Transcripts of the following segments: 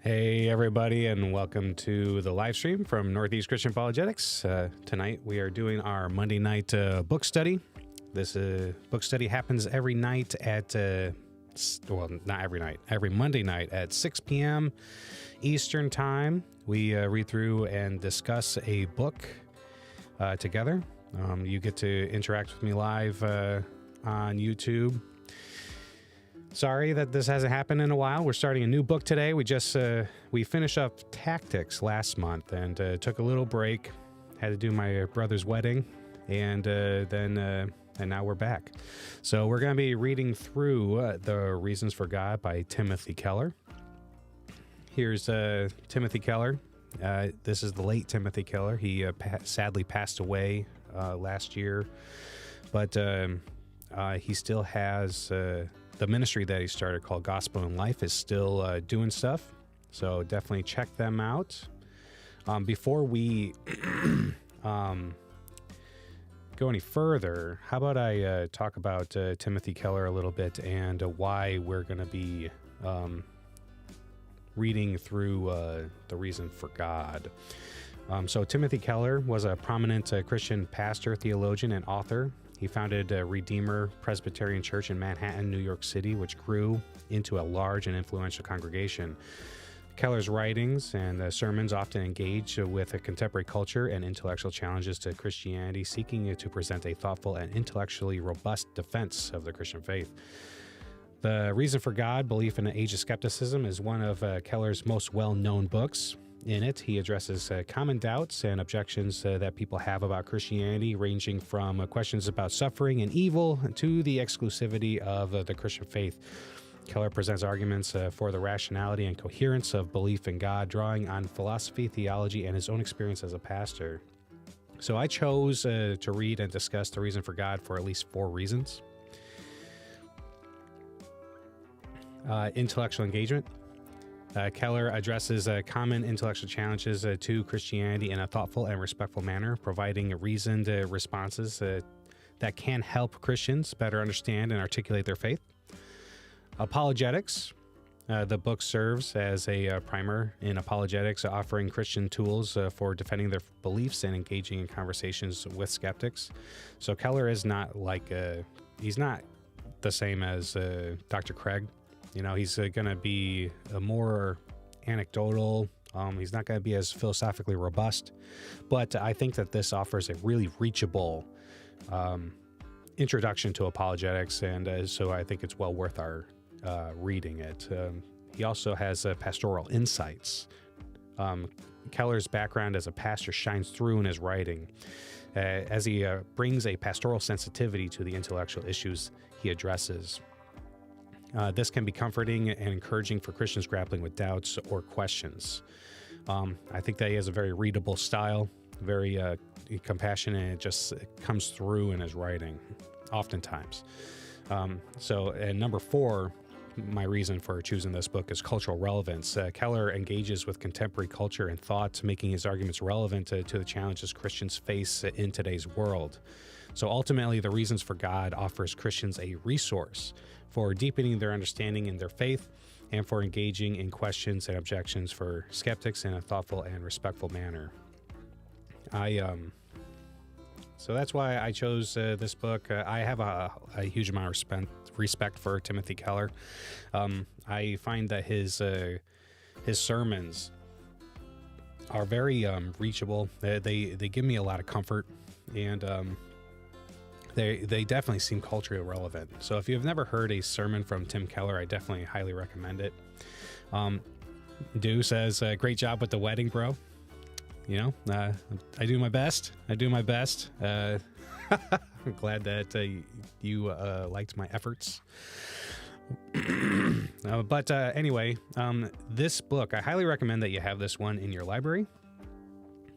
Hey, everybody, and welcome to the live stream from Northeast Christian Apologetics. Tonight, we are doing our Monday night book study. This book study happens every night at, not every night, every Monday night at 6 p.m. Eastern Time. We read through and discuss a book together. You get to interact with me live on YouTube. Sorry that this hasn't happened in a while. We're starting a new book today. We finished up Tactics last month and took a little break. Had to do my brother's wedding, and now we're back. So we're going to be reading through The Reasons for God by Timothy Keller. Here's Timothy Keller. This is the late Timothy Keller. He sadly passed away last year, but he still has... the ministry that he started called Gospel in Life is still doing stuff, so definitely check them out. Before we go any further, how about I talk about Timothy Keller a little bit and why we're going to be reading through The Reason for God. So Timothy Keller was a prominent Christian pastor, theologian, and author. He founded Redeemer Presbyterian Church in Manhattan, New York City, which grew into a large and influential congregation. Keller's writings and sermons often engage with a contemporary culture and intellectual challenges to Christianity, seeking to present a thoughtful and intellectually robust defense of the Christian faith. The Reason for God, Belief in an Age of Skepticism is one of Keller's most well-known books. In it, he addresses common doubts and objections that people have about Christianity, ranging from questions about suffering and evil to the exclusivity of the Christian faith. Keller presents arguments for the rationality and coherence of belief in God, drawing on philosophy, theology, and his own experience as a pastor. So I chose to read and discuss The Reason for God for at least 4 reasons. Intellectual engagement. Keller addresses common intellectual challenges to Christianity in a thoughtful and respectful manner, providing reasoned responses that can help Christians better understand and articulate their faith. Apologetics. The book serves as a primer in apologetics, offering Christian tools for defending their beliefs and engaging in conversations with skeptics. So Keller is not he's not the same as Dr. Craig. You know, he's going to be a more anecdotal. He's not going to be as philosophically robust. But I think that this offers a really reachable introduction to apologetics, and so I think it's well worth our reading it. He also has pastoral insights. Keller's background as a pastor shines through in his writing, as he brings a pastoral sensitivity to the intellectual issues he addresses. This can be comforting and encouraging for Christians grappling with doubts or questions. I think that he has a very readable style, very compassionate, and it just comes through in his writing, oftentimes. And number 4, my reason for choosing this book is cultural relevance. Keller engages with contemporary culture and thought, making his arguments relevant to the challenges Christians face in today's world. So ultimately, The Reasons for God offers Christians a resource for deepening their understanding in their faith and for engaging in questions and objections for skeptics in a thoughtful and respectful manner. So that's why I chose this book. I have a huge amount of respect for Timothy Keller. I find that his sermons are very reachable. They give me a lot of comfort, and They definitely seem culturally relevant. So if you've never heard a sermon from Tim Keller, I definitely highly recommend it. Says, great job with the wedding, bro. You know, I do my best. I'm glad that you liked my efforts. Anyway, this book, I highly recommend that you have this one in your library,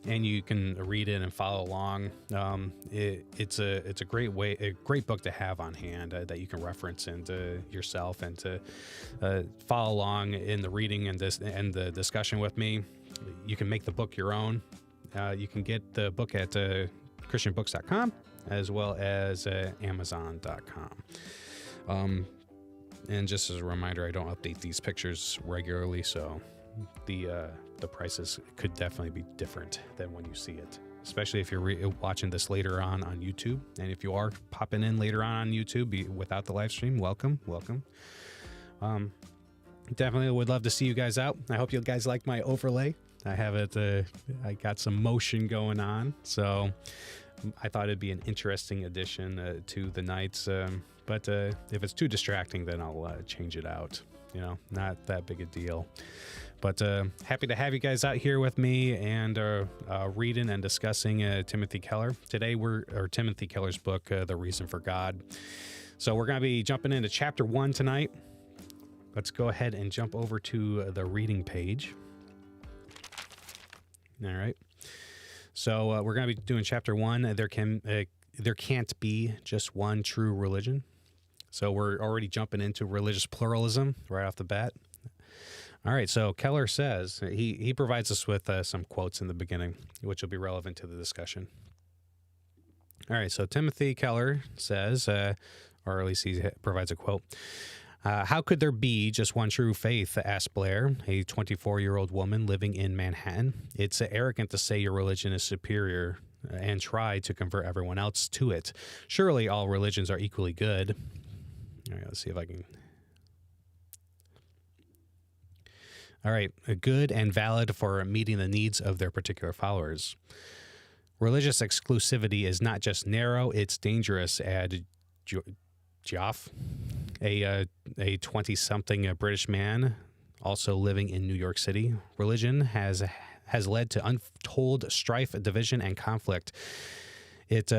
and you can read it and follow along. It's a great book to have on hand that you can reference and yourself, and to follow along in the reading and the discussion with me. You can make the book your own. You can get the book at christianbooks.com as well as amazon.com. And just as a reminder, I don't update these pictures regularly, so the prices could definitely be different than when you see it, especially if you're watching this later on YouTube. And if you are popping in later on YouTube without the live stream, welcome. Definitely would love to see you guys out. I hope you guys like my overlay. I have it, I got some motion going on, so I thought it'd be an interesting addition to the nights. But if it's too distracting, then I'll change it out. Not that big a deal. But happy to have you guys out here with me and reading and discussing Timothy Keller. Today Timothy Keller's book, The Reason for God. So we're going to be jumping into chapter 1 tonight. Let's go ahead and jump over to the reading page. All right. So we're going to be doing chapter 1. There can't be just one true religion. So we're already jumping into religious pluralism right off the bat. All right. So Keller says, he provides us with some quotes in the beginning, which will be relevant to the discussion. All right. So Timothy Keller says, or at least he provides a quote. How could there be just one true faith, asked Blair, a 24-year-old woman living in Manhattan. It's arrogant to say your religion is superior and try to convert everyone else to it. Surely all religions are equally good. All right, let's see if I can. All right, good and valid for meeting the needs of their particular followers. Religious exclusivity is not just narrow, it's dangerous, added Joff, a 20-something British man also living in New York City. Religion has led to untold strife, division, and conflict. It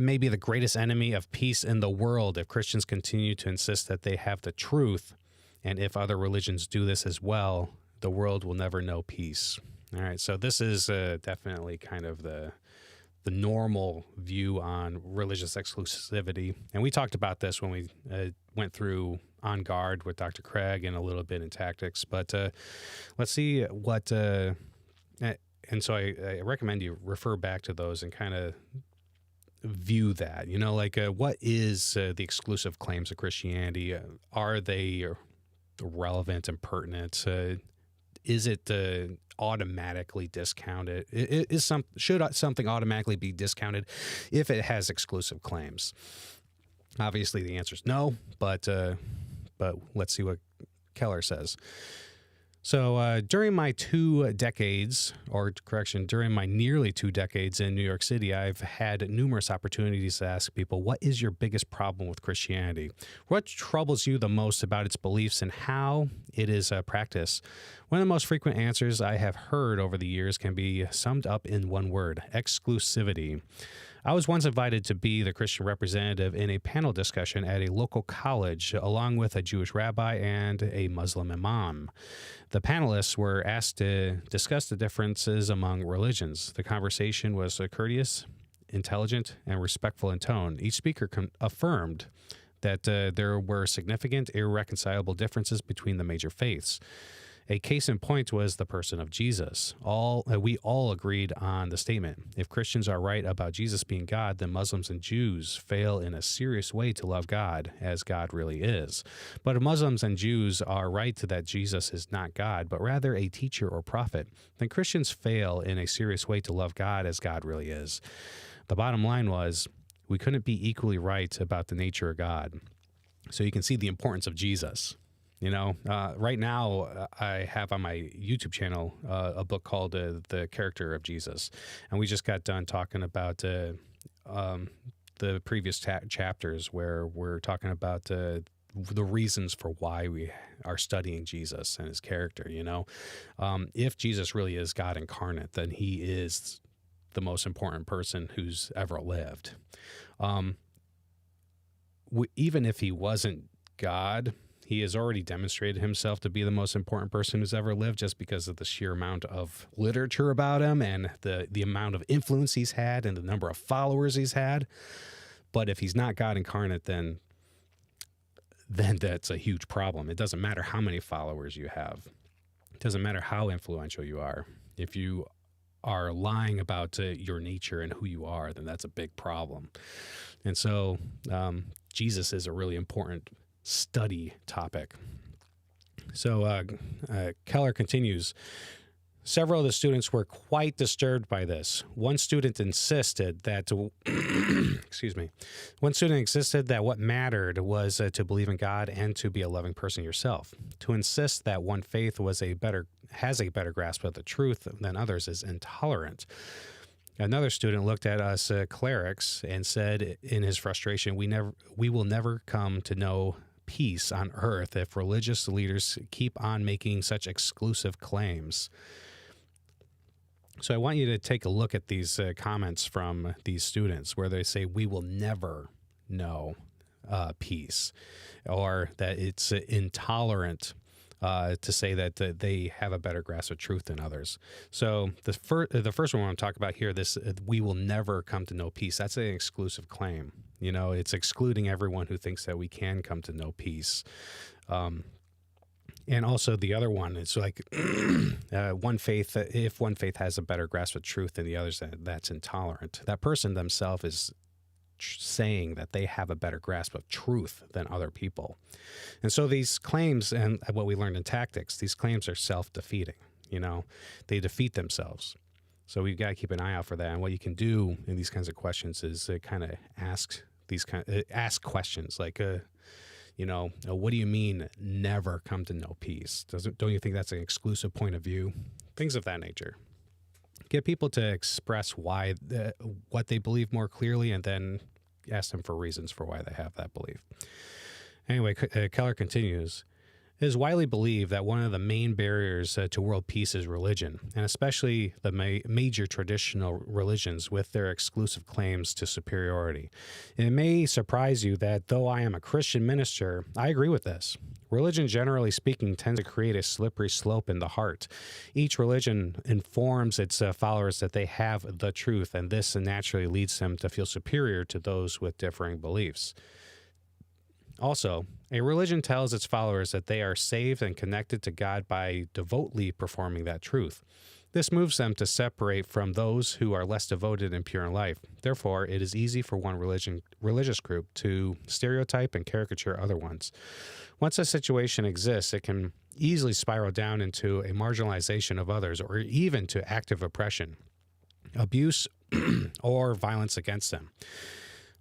may be the greatest enemy of peace in the world if Christians continue to insist that they have the truth, and if other religions do this as well, the world will never know peace. All right, so this is definitely kind of the normal view on religious exclusivity. And we talked about this when we went through On Guard with Dr. Craig and a little bit in Tactics. But let's see what... and so I recommend you refer back to those and kind of view that. What is the exclusive claims of Christianity? Are they relevant and pertinent? Is it automatically discounted? Should something automatically be discounted if it has exclusive claims? Obviously, the answer is no, but let's see what Keller says. So during my during my nearly 2 decades in New York City, I've had numerous opportunities to ask people, what is your biggest problem with Christianity? What troubles you the most about its beliefs and how it is practiced? One of the most frequent answers I have heard over the years can be summed up in one word: exclusivity. I was once invited to be the Christian representative in a panel discussion at a local college, along with a Jewish rabbi and a Muslim imam. The panelists were asked to discuss the differences among religions. The conversation was courteous, intelligent, and respectful in tone. Each speaker affirmed that there were significant, irreconcilable differences between the major faiths. A case in point was the person of Jesus. We all agreed on the statement: if Christians are right about Jesus being God, then Muslims and Jews fail in a serious way to love God as God really is. But if Muslims and Jews are right that Jesus is not God, but rather a teacher or prophet, then Christians fail in a serious way to love God as God really is. The bottom line was, we couldn't be equally right about the nature of God. So you can see the importance of Jesus. Right now I have on my YouTube channel a book called The Character of Jesus. And we just got done talking about the previous chapters where we're talking about the reasons for why we are studying Jesus and his character. If Jesus really is God incarnate, then he is the most important person who's ever lived. Even if he wasn't God, he has already demonstrated himself to be the most important person who's ever lived, just because of the sheer amount of literature about him and the amount of influence he's had and the number of followers he's had. But if he's not God incarnate, then that's a huge problem. It doesn't matter how many followers you have. It doesn't matter how influential you are. If you are lying about your nature and who you are, then that's a big problem. And so Jesus is a really important study topic. So Keller continues. Several of the students were quite disturbed by this. One student insisted that, excuse me, one student insisted that what mattered was to believe in God and to be a loving person yourself. To insist that one faith has a better grasp of the truth than others is intolerant. Another student looked at us clerics and said in his frustration, we will never come to know peace on earth if religious leaders keep on making such exclusive claims. So I want you to take a look at these comments from these students where they say, we will never know peace, or that it's intolerant to say that they have a better grasp of truth than others. So the first one I want to talk about here, this we will never come to know peace. That's an exclusive claim. You know, it's excluding everyone who thinks that we can come to know peace. And also the other one, it's like one faith, if one faith has a better grasp of truth than the others, that's intolerant. That person themselves is saying that they have a better grasp of truth than other people. And so these claims, and what we learned in tactics, these claims are self-defeating. You know, they defeat themselves. So we've got to keep an eye out for that. And what you can do in these kinds of questions is kind of ask questions like, you know, what do you mean never come to know peace? Don't you think that's an exclusive point of view? Things of that nature. Get people to express what they believe more clearly, and then ask them for reasons for why they have that belief. Anyway, Keller continues. It is widely believed that one of the main barriers to world peace is religion, and especially the major traditional religions with their exclusive claims to superiority. It may surprise you that though I am a Christian minister, I agree with this. Religion, generally speaking, tends to create a slippery slope in the heart. Each religion informs its followers that they have the truth, and this naturally leads them to feel superior to those with differing beliefs. Also, a religion tells its followers that they are saved and connected to God by devotedly performing that truth. This moves them to separate from those who are less devoted and pure in life. Therefore, it is easy for one religious group to stereotype and caricature other ones. Once a situation exists, it can easily spiral down into a marginalization of others, or even to active oppression, abuse, or violence against them.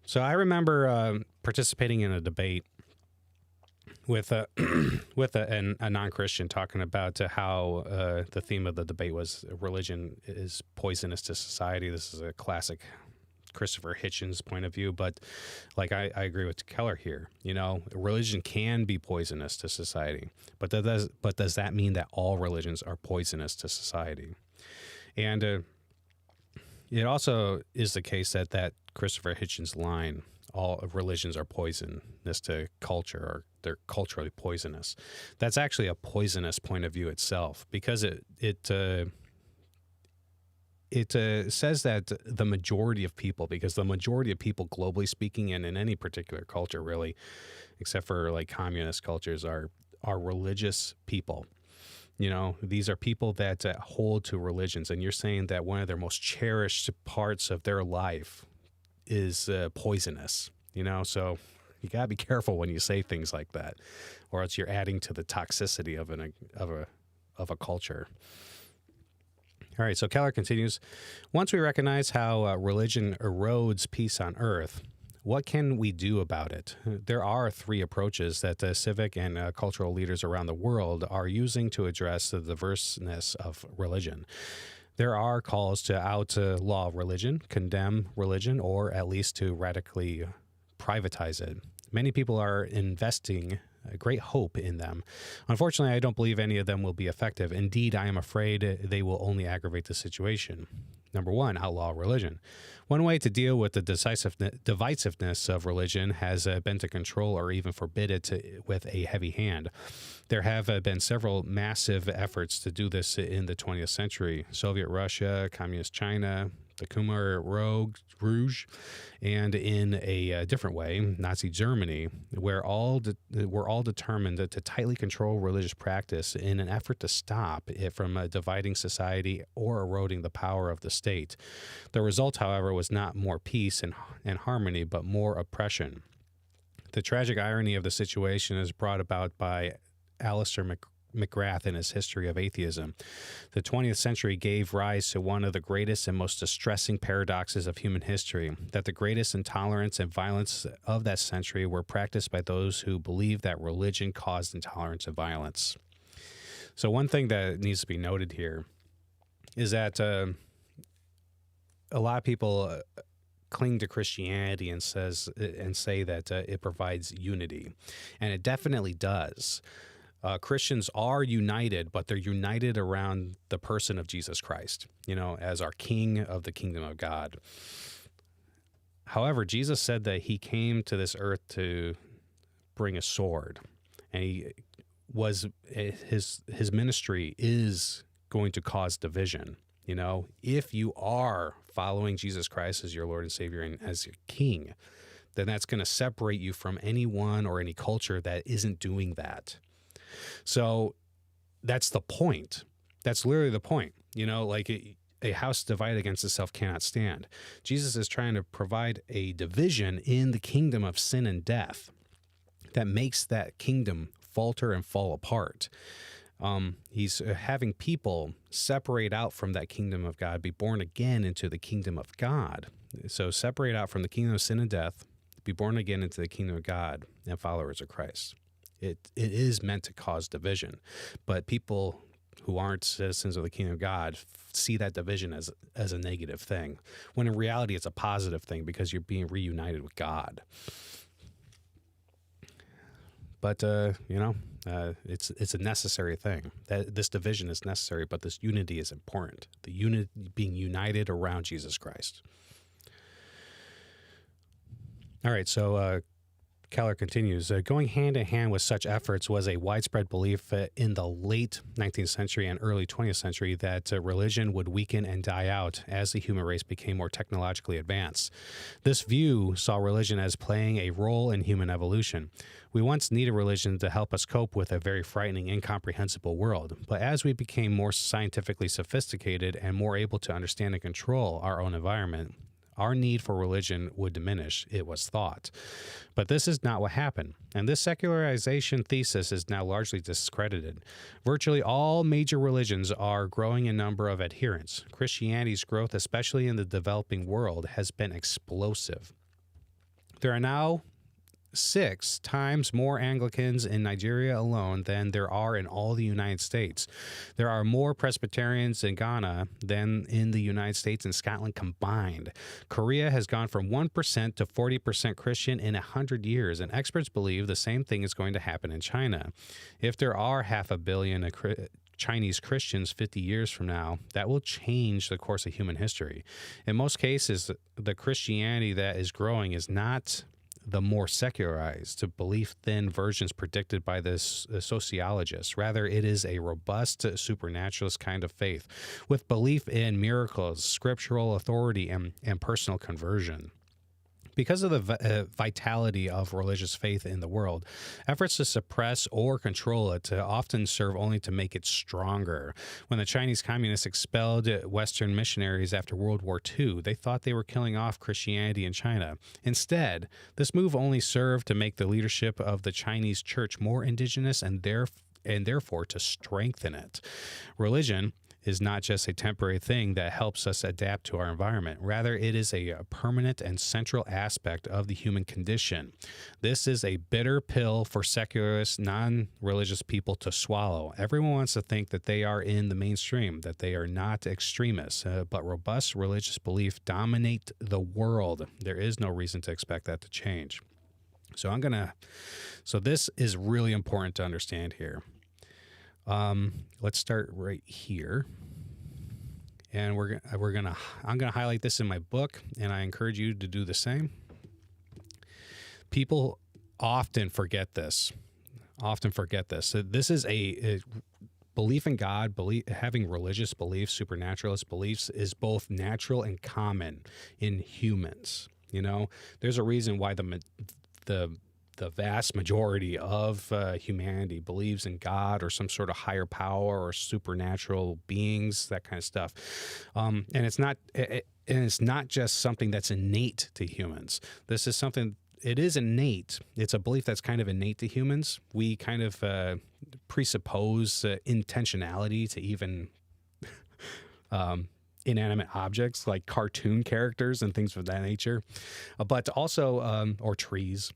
So I remember participating in a debate with a non-Christian, talking about how the theme of the debate was religion is poisonous to society. This is a classic Christopher Hitchens point of view, but like I agree with Keller here. You know, religion can be poisonous to society, but does that mean that all religions are poisonous to society? And it also is the case that Christopher Hitchens line, all religions are poisonous to culture, or they're culturally poisonous. That's actually a poisonous point of view itself, because it says that the majority of people, because the majority of people globally speaking, and in any particular culture really, except for like communist cultures, are religious people. You know, these are people that hold to religions, and you're saying that one of their most cherished parts of their life is poisonous, you know? So you got to be careful when you say things like that, or else you're adding to the toxicity of a culture. All right, so Keller continues. Once we recognize how religion erodes peace on earth, what can we do about it? There are three approaches that civic and cultural leaders around the world are using to address the diverseness of religion. There are calls to outlaw religion, condemn religion, or at least to radically privatize it. Many people are investing great hope in them. Unfortunately, I don't believe any of them will be effective. Indeed, I am afraid they will only aggravate the situation. Number one, outlaw religion. One way to deal with the divisiveness of religion has been to control or even forbid it with a heavy hand. There have been several massive efforts to do this in the 20th century. Soviet Russia, Communist China, the Khmer Rouge, and in a different way, Nazi Germany, we're all determined to tightly control religious practice in an effort to stop it from dividing society or eroding the power of the state. The result, however, was not more peace and harmony, but more oppression. The tragic irony of the situation is brought about by Alistair McGrath in his History of Atheism. The 20th century gave rise to one of the greatest and most distressing paradoxes of human history, that the greatest intolerance and violence of that century were practiced by those who believed that religion caused intolerance and violence. So one thing that needs to be noted here is that a lot of people cling to Christianity and say that it provides unity, and it definitely does. Christians are united, but they're united around the person of Jesus Christ, as our King of the kingdom of God. However, Jesus said that he came to this earth to bring a sword, and his ministry is going to cause division. If you are following Jesus Christ as your Lord and Savior and as your King, then that's going to separate you from anyone or any culture that isn't doing that. So that's the point. That's literally the point. Like a house divided against itself cannot stand. Jesus is trying to provide a division in the kingdom of sin and death that makes that kingdom falter and fall apart. He's having people separate out from that kingdom of God, be born again into the kingdom of God. So separate out from the kingdom of sin and death, be born again into the kingdom of God, and followers of Christ. It is meant to cause division, but people who aren't citizens of the kingdom of God see that division as a negative thing, when in reality it's a positive thing because you're being reunited with God. But it's a necessary thing. That this division is necessary, but this unity is important. The being united around Jesus Christ. All right, so Keller continues, going hand in hand with such efforts was a widespread belief in the late 19th century and early 20th century that religion would weaken and die out as the human race became more technologically advanced. This view saw religion as playing a role in human evolution. We once needed religion to help us cope with a very frightening, incomprehensible world, but as we became more scientifically sophisticated and more able to understand and control our own environment, our need for religion would diminish, it was thought. But this is not what happened, and this secularization thesis is now largely discredited. Virtually all major religions are growing in number of adherents. Christianity's growth, especially in the developing world, has been explosive. There are now 6 times more Anglicans in Nigeria alone than there are in all the United States. There are more Presbyterians in Ghana than in the United States and Scotland combined. Korea has gone from 1% to 40% Christian in 100 years, and experts believe the same thing is going to happen in China. If there are 500 million Chinese Christians 50 years from now, that will change the course of human history. In most cases, the Christianity that is growing is not the more secularized, belief-thin versions predicted by this sociologist. Rather, it is a robust supernaturalist kind of faith with belief in miracles, scriptural authority, and personal conversion. Because of the vitality of religious faith in the world, efforts to suppress or control it often serve only to make it stronger. When the Chinese communists expelled Western missionaries after World War II, they thought they were killing off Christianity in China. Instead, this move only served to make the leadership of the Chinese church more indigenous and therefore to strengthen it. Religion is not just a temporary thing that helps us adapt to our environment. Rather, it is a permanent and central aspect of the human condition. This is a bitter pill for secularist, non-religious people to swallow. Everyone wants to think that they are in the mainstream, that they are not extremists, but robust religious belief dominate the world. There is no reason to expect that to change. So this is really important to understand here. Let's start right here, and I'm gonna highlight this in my book, and I encourage you to do the same. People often forget this. So this is a belief in God, having religious beliefs, supernaturalist beliefs is both natural and common in humans. There's a reason why the vast majority of humanity believes in God or some sort of higher power or supernatural beings, that kind of stuff. And it's not just something that's innate to humans. This is something it is innate. It's a belief that's kind of innate to humans. We kind of presuppose intentionality to even inanimate objects like cartoon characters and things of that nature, but also or trees.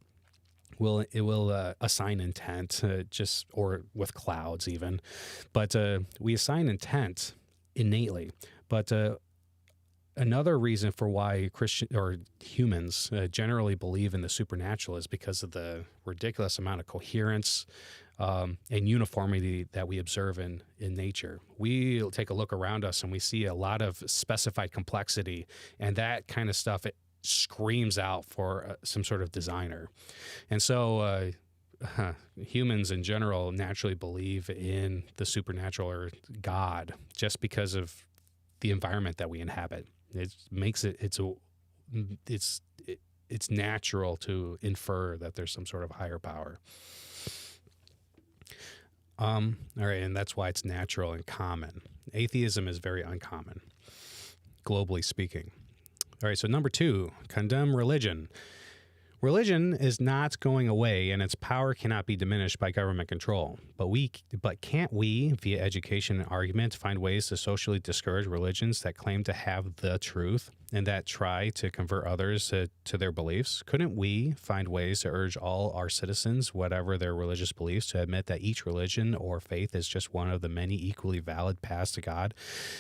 It will assign intent, or with clouds even, but we assign intent innately. But another reason for why humans generally believe in the supernatural is because of the ridiculous amount of coherence and uniformity that we observe in nature. We take a look around us and we see a lot of specified complexity, and that kind of stuff, it screams out for some sort of designer. And so humans in general naturally believe in the supernatural or God just because of the environment that we inhabit. It makes it's natural to infer that there's some sort of higher power. All right, and that's why it's natural and common. Atheism is very uncommon, globally speaking. All right, so number 2, condemn religion. Religion is not going away, and its power cannot be diminished by government control. But can't we, via education and argument, find ways to socially discourage religions that claim to have the truth and that try to convert others to their beliefs? Couldn't we find ways to urge all our citizens, whatever their religious beliefs, to admit that each religion or faith is just one of the many equally valid paths to God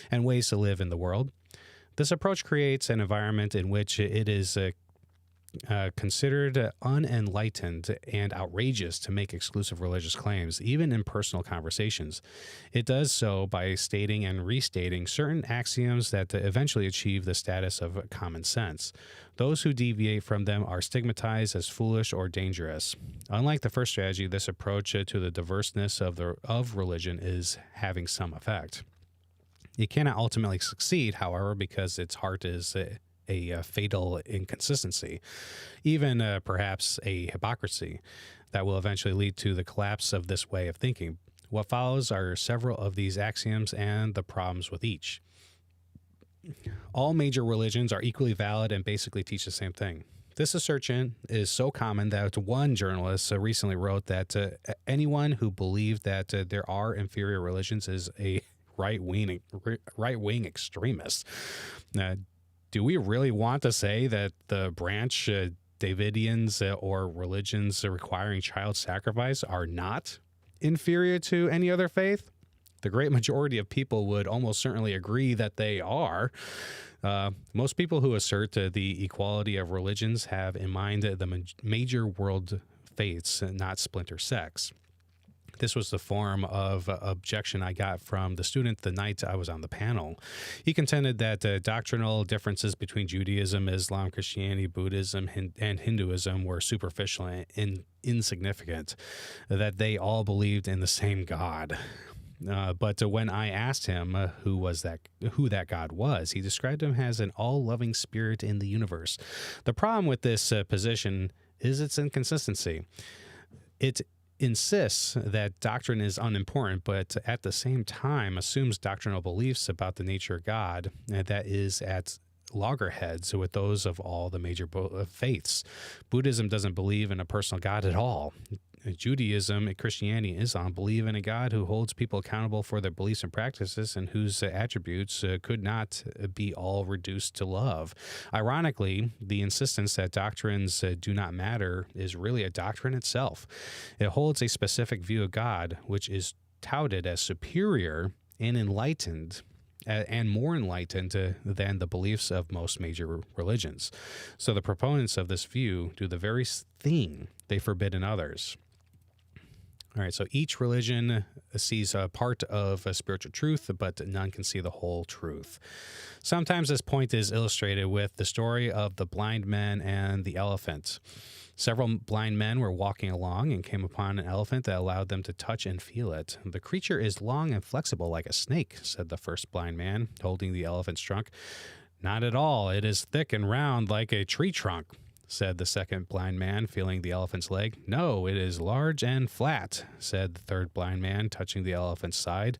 and ways to live in the world? This approach creates an environment in which it is considered unenlightened and outrageous to make exclusive religious claims, even in personal conversations. It does so by stating and restating certain axioms that eventually achieve the status of common sense. Those who deviate from them are stigmatized as foolish or dangerous. Unlike the first strategy, this approach to the diverseness of religion is having some effect. It cannot ultimately succeed, however, because its heart is a fatal inconsistency, even perhaps a hypocrisy that will eventually lead to the collapse of this way of thinking. What follows are several of these axioms and the problems with each. All major religions are equally valid and basically teach the same thing. This assertion is so common that one journalist recently wrote that anyone who believed that there are inferior religions is a right-wing extremist. Do we really want to say that the branch Davidians or religions requiring child sacrifice are not inferior to any other faith? The great majority of people would almost certainly agree that they are. Most people who assert the equality of religions have in mind the major world faiths, not splinter sects. This was the form of objection I got from the student the night I was on the panel. He contended that doctrinal differences between Judaism, Islam, Christianity, Buddhism, and Hinduism were superficial and insignificant, that they all believed in the same God. But when I asked him who that God was, he described him as an all-loving spirit in the universe. The problem with this position is its inconsistency. It insists that doctrine is unimportant, but at the same time assumes doctrinal beliefs about the nature of God that is at loggerheads with those of all the major faiths. Buddhism doesn't believe in a personal God at all. Judaism, Christianity, and Islam believe in a God who holds people accountable for their beliefs and practices and whose attributes could not be all reduced to love. Ironically, the insistence that doctrines do not matter is really a doctrine itself. It holds a specific view of God, which is touted as superior and enlightened, and more enlightened than the beliefs of most major religions. So the proponents of this view do the very thing they forbid in others. All right, so each religion sees a part of a spiritual truth, but none can see the whole truth. Sometimes this point is illustrated with the story of the blind man and the elephant. Several blind men were walking along and came upon an elephant that allowed them to touch and feel it. "The creature is long and flexible like a snake," said the first blind man, holding the elephant's trunk. "Not at all. It is thick and round like a tree trunk," said the second blind man, feeling the elephant's leg. "No, it is large and flat," said the third blind man, touching the elephant's side.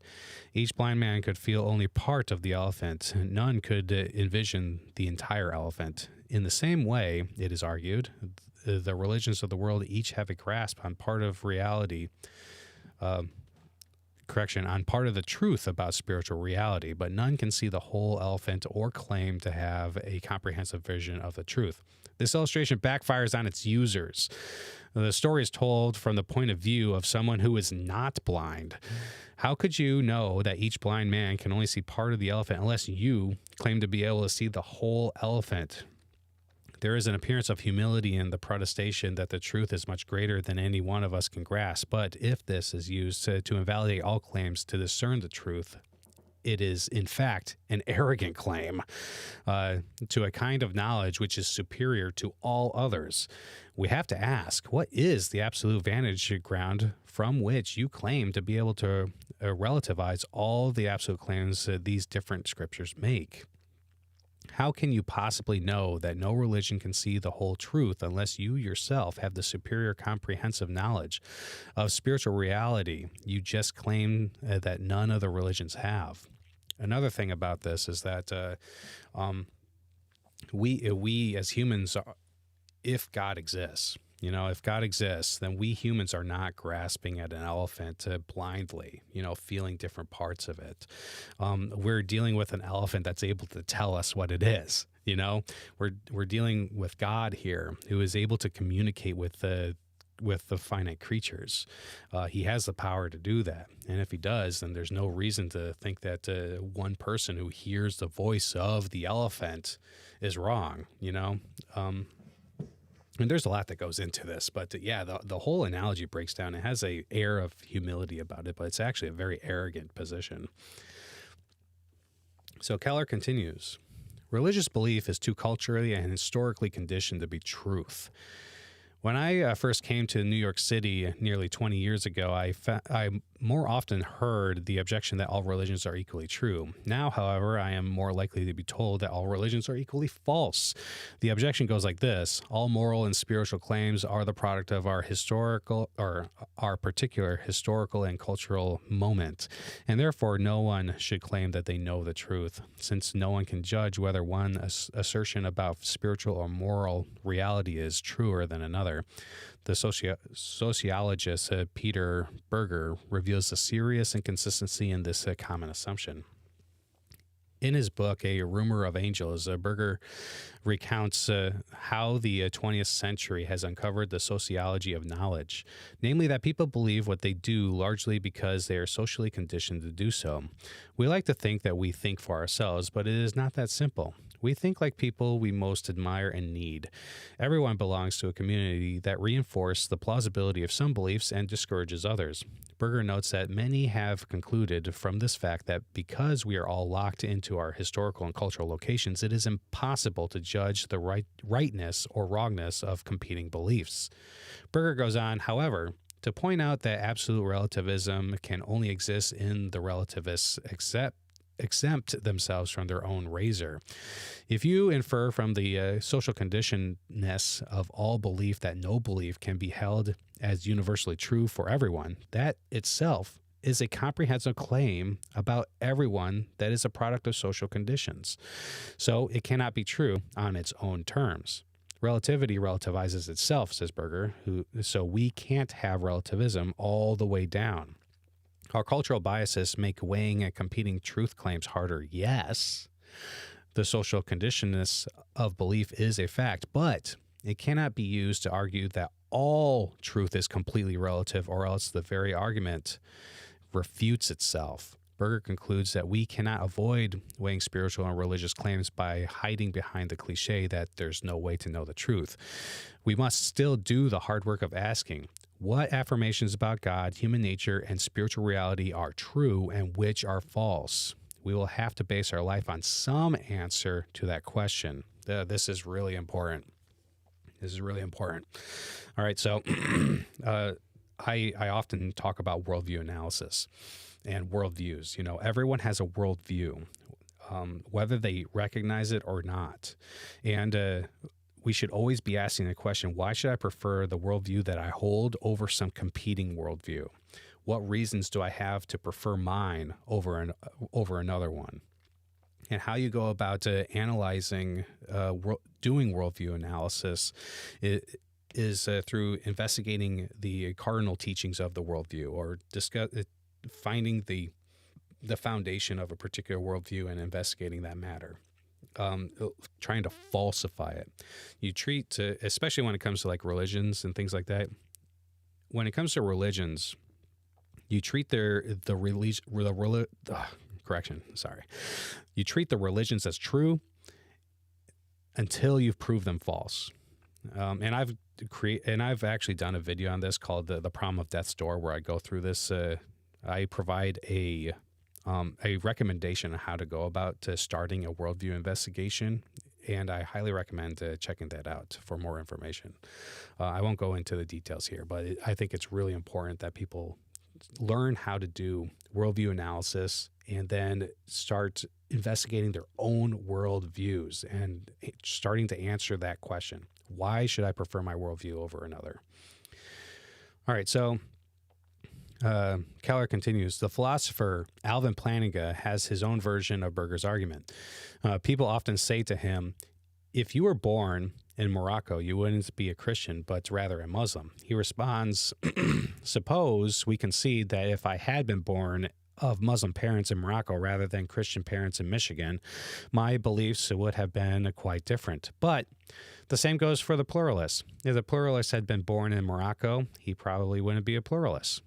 Each blind man could feel only part of the elephant. None could envision the entire elephant. In the same way, it is argued, the religions of the world each have a grasp on part of reality, on part of the truth about spiritual reality, but none can see the whole elephant or claim to have a comprehensive vision of the truth. This illustration backfires on its users. The story is told from the point of view of someone who is not blind. How could you know that each blind man can only see part of the elephant unless you claim to be able to see the whole elephant? There is an appearance of humility in the protestation that the truth is much greater than any one of us can grasp. But if this is used to invalidate all claims to discern the truth, it is, in fact, an arrogant claim to a kind of knowledge which is superior to all others. We have to ask, what is the absolute vantage ground from which you claim to be able to relativize all the absolute claims these different scriptures make? How can you possibly know that no religion can see the whole truth unless you yourself have the superior comprehensive knowledge of spiritual reality you just claim that none of the religions have? Another thing about this is that we as humans, if God exists, if God exists, then we humans are not grasping at an elephant blindly, feeling different parts of it. We're dealing with an elephant that's able to tell us what it is. We're dealing with God here, who is able to communicate with the finite creatures. He has the power to do that. And if he does, then there's no reason to think that one person who hears the voice of the elephant is wrong, And there's a lot that goes into this, but the whole analogy breaks down. It has a air of humility about it, but it's actually a very arrogant position. So Keller continues, religious belief is too culturally and historically conditioned to be truth. When I first came to New York City nearly 20 years ago, I more often heard the objection that all religions are equally true. Now, however, I am more likely to be told that all religions are equally false. The objection goes like this: all moral and spiritual claims are the product of our particular historical and cultural moment, and therefore no one should claim that they know the truth, since no one can judge whether one assertion about spiritual or moral reality is truer than another. The sociologist Peter Berger reveals a serious inconsistency in this common assumption. In his book, A Rumor of Angels, Berger recounts how the 20th century has uncovered the sociology of knowledge, namely that people believe what they do largely because they are socially conditioned to do so. We like to think that we think for ourselves, but it is not that simple. We think like people we most admire and need. Everyone belongs to a community that reinforces the plausibility of some beliefs and discourages others. Berger notes that many have concluded from this fact that because we are all locked into our historical and cultural locations, it is impossible to judge the rightness or wrongness of competing beliefs. Berger goes on, however, to point out that absolute relativism can only exist in the relativists exempt themselves from their own razor. If you infer from the social conditionedness of all belief that no belief can be held as universally true for everyone, that itself is a comprehensive claim about everyone that is a product of social conditions. So it cannot be true on its own terms. Relativity relativizes itself, says Berger, so we can't have relativism all the way down. Our cultural biases make weighing and competing truth claims harder. Yes, the social conditionedness of belief is a fact, but it cannot be used to argue that all truth is completely relative, or else the very argument refutes itself. Berger concludes that we cannot avoid weighing spiritual and religious claims by hiding behind the cliche that there's no way to know the truth. We must still do the hard work of asking, what affirmations about God, human nature, and spiritual reality are true and which are false? We will have to base our life on some answer to that question. This is really important. All right, so I often talk about worldview analysis and worldviews. Everyone has a worldview, whether they recognize it or not. And we should always be asking the question, why should I prefer the worldview that I hold over some competing worldview? What reasons do I have to prefer mine over another one? And how you go about analyzing, doing worldview analysis is through investigating the cardinal teachings of the worldview, or finding the foundation of a particular worldview and investigating that matter. Trying to falsify it. You treat, especially when it comes to like religions and things like that. When it comes to religions, you treat You treat the religions as true until you've proved them false. And I've actually done a video on this called the Problem of Death's Door, where I go through this. I provide a recommendation on how to go about starting a worldview investigation, and I highly recommend checking that out for more information. I won't go into the details here, but I think it's really important that people learn how to do worldview analysis and then start investigating their own worldviews and starting to answer that question. Why should I prefer my worldview over another? All right, so Keller continues, the philosopher Alvin Plantinga has his own version of Berger's argument. People often say to him, if you were born in Morocco, you wouldn't be a Christian, but rather a Muslim. He responds, suppose we concede that if I had been born of Muslim parents in Morocco rather than Christian parents in Michigan, my beliefs would have been quite different. But the same goes for the pluralist. If the pluralist had been born in Morocco, he probably wouldn't be a pluralist.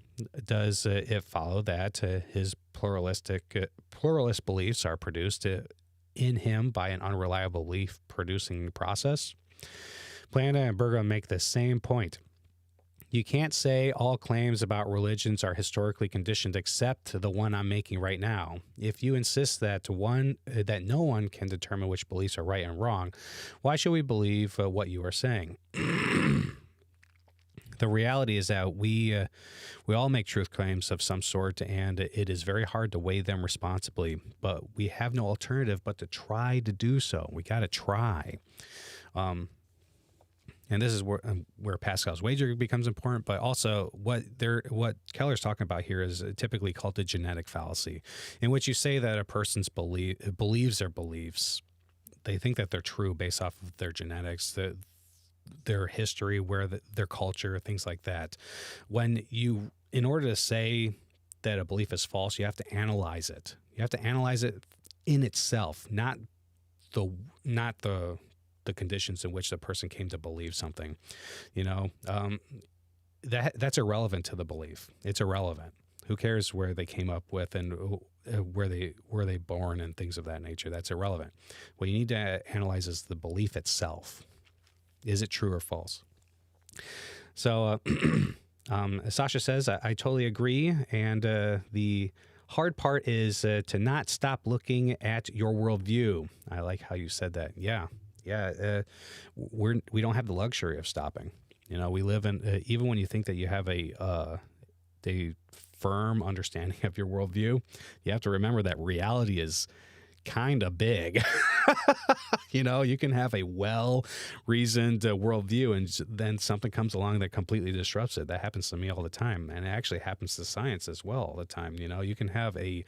Does it follow that his pluralist beliefs are produced in him by an unreliable belief producing process? Plantinga and Berger make the same point. You can't say all claims about religions are historically conditioned except the one I'm making right now. If you insist that no one can determine which beliefs are right and wrong, why should we believe what you are saying? The reality is that we all make truth claims of some sort, and it is very hard to weigh them responsibly. But we have no alternative but to try to do so. We got to try. And this is where Pascal's wager becomes important, but also what Keller's talking about here is typically called the genetic fallacy, in which you say that a person's believes their beliefs. They think that they're true based off of their genetics, their history, their culture, things like that. In order to say that a belief is false, you have to analyze it. You have to analyze it in itself, not the conditions in which the person came to believe something. That's irrelevant to the belief. It's irrelevant. Who cares where they came up with and where they born and things of that nature? That's irrelevant. What you need to analyze is the belief itself. Is it true or false? So Sasha says, I totally agree. And the hard part is to not stop looking at your worldview. I like how you said that. Yeah. We don't have the luxury of stopping. We live in, even when you think that you have a firm understanding of your worldview, you have to remember that reality is kind of big. You can have a well-reasoned worldview, and then something comes along that completely disrupts it. That happens to me all the time, and it actually happens to science as well all the time. You can have a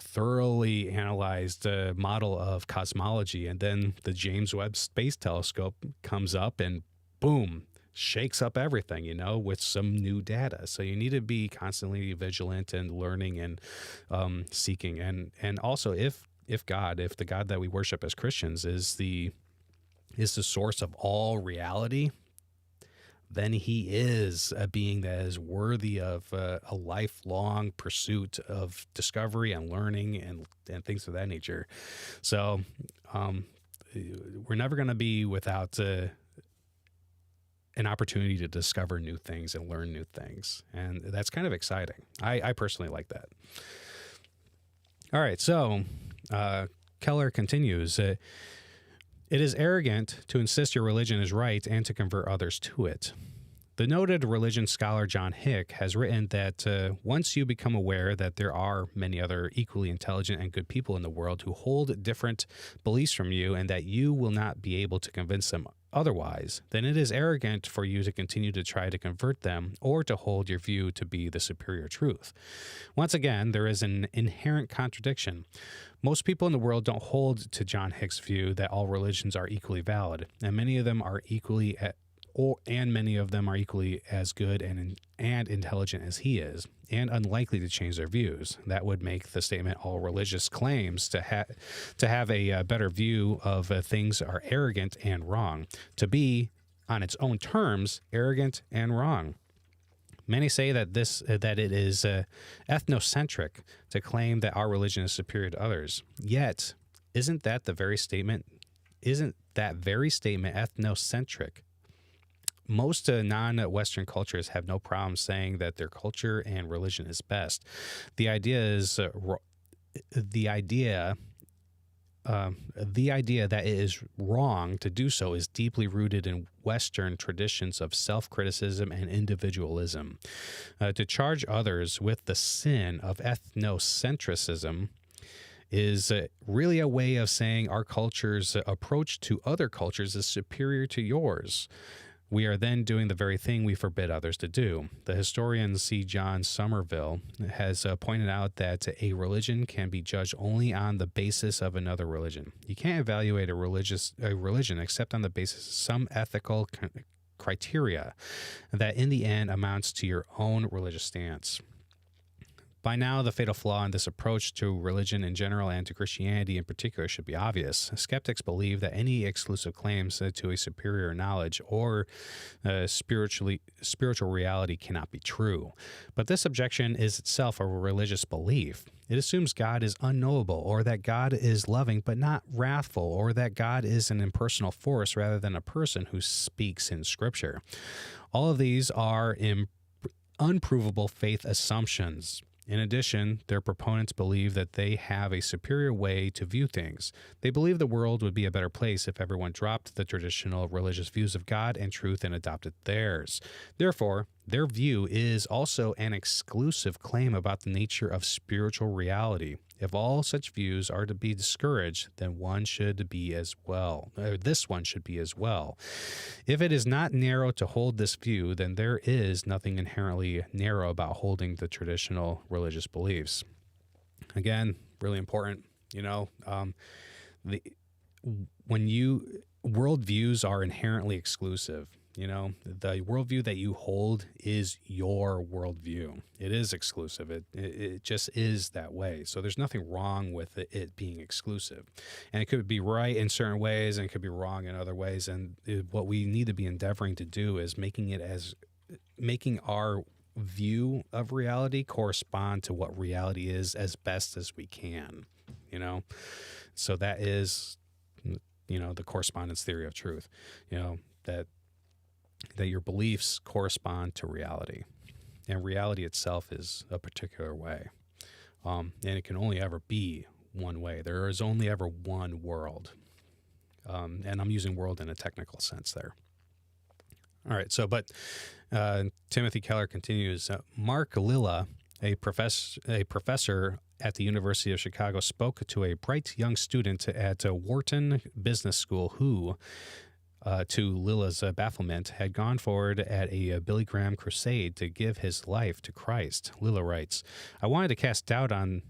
thoroughly analyzed model of cosmology, and then the James Webb Space Telescope comes up and boom, shakes up everything, with some new data. So you need to be constantly vigilant and learning and seeking. And also, if the God that we worship as Christians is the source of all reality, then he is a being that is worthy of a lifelong pursuit of discovery and learning and things of that nature. So we're never going to be without an opportunity to discover new things and learn new things. And that's kind of exciting. I personally like that. All right, so Keller continues, it is arrogant to insist your religion is right and to convert others to it. The noted religion scholar John Hick has written that once you become aware that there are many other equally intelligent and good people in the world who hold different beliefs from you and that you will not be able to convince them otherwise, then it is arrogant for you to continue to try to convert them or to hold your view to be the superior truth. Once again, there is an inherent contradiction. Most people in the world don't hold to John Hick's view that all religions are equally valid, and many of them are equally and many of them are equally as good and intelligent as he is, and unlikely to change their views. That would make the statement all religious claims to have a better view of things are arrogant and wrong, to be on its own terms arrogant and wrong. Many say that it is ethnocentric to claim that our religion is superior to others. Yet, isn't that very statement ethnocentric? Most non-Western cultures have no problem saying that their culture and religion is best. The idea that it is wrong to do so is deeply rooted in Western traditions of self-criticism and individualism. To charge others with the sin of ethnocentrism is really a way of saying our culture's approach to other cultures is superior to yours. We are then doing the very thing we forbid others to do. The historian C. John Somerville has pointed out that a religion can be judged only on the basis of another religion. You can't evaluate a religion except on the basis of some ethical criteria that in the end amounts to your own religious stance. By now, the fatal flaw in this approach to religion in general and to Christianity in particular should be obvious. Skeptics believe that any exclusive claims to a superior knowledge or spiritual reality cannot be true. But this objection is itself a religious belief. It assumes God is unknowable, or that God is loving but not wrathful, or that God is an impersonal force rather than a person who speaks in Scripture. All of these are unprovable faith assumptions. In addition, their proponents believe that they have a superior way to view things. They believe the world would be a better place if everyone dropped the traditional religious views of God and truth and adopted theirs. Therefore, their view is also an exclusive claim about the nature of spiritual reality. If all such views are to be discouraged, then this one should be as well. If it is not narrow to hold this view, then there is nothing inherently narrow about holding the traditional religious beliefs. Again, really important, worldviews are inherently exclusive. The worldview that you hold is your worldview. It is exclusive. It just is that way. So there's nothing wrong with it being exclusive. And it could be right in certain ways and it could be wrong in other ways. And what we need to be endeavoring to do is making our view of reality correspond to what reality is as best as we can, So that is, the correspondence theory of truth, that your beliefs correspond to reality, and reality itself is a particular way, and it can only ever be one way. There is only ever one world, and I'm using world in a technical sense there. All right, but Timothy Keller continues. Mark Lilla, a professor at the University of Chicago, spoke to a bright young student at Wharton Business School who, to Lilla's bafflement, had gone forward at a Billy Graham crusade to give his life to Christ. Lilla writes, "I wanted to cast doubt on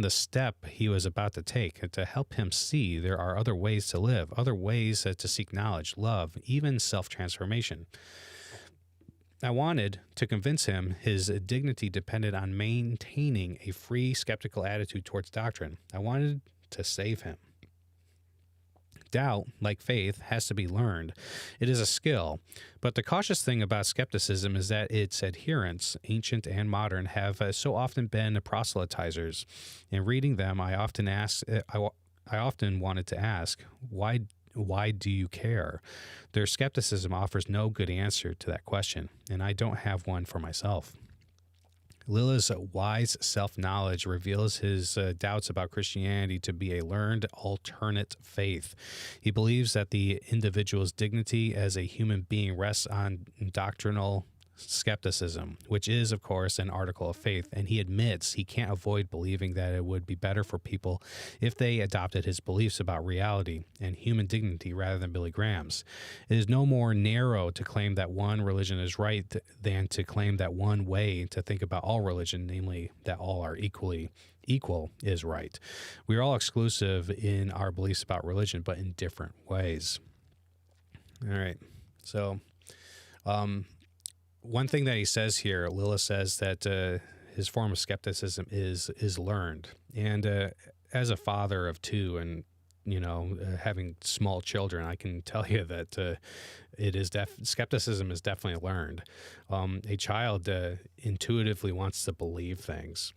the step he was about to take, to help him see there are other ways to live, other ways to seek knowledge, love, even self-transformation. I wanted to convince him his dignity depended on maintaining a free, skeptical attitude towards doctrine. I wanted to save him. Doubt, like faith, has to be learned. It is a skill. But the cautious thing about skepticism is that its adherents, ancient and modern, have so often been proselytizers. In reading them, I often wanted to ask, why do you care? Their skepticism offers no good answer to that question, and I don't have one for myself." Lilla's wise self-knowledge reveals his doubts about Christianity to be a learned alternate faith. He believes that the individual's dignity as a human being rests on doctrinal skepticism, which is, of course, an article of faith, and he admits he can't avoid believing that it would be better for people if they adopted his beliefs about reality and human dignity rather than Billy Graham's. It is no more narrow to claim that one religion is right than to claim that one way to think about all religion, namely that all are equal, is right. We are all exclusive in our beliefs about religion, but in different ways. All right, so One thing that he says here, Lilith says that his form of skepticism is learned. And as a father of two, and having small children, I can tell you that skepticism is definitely learned. A child intuitively wants to believe things.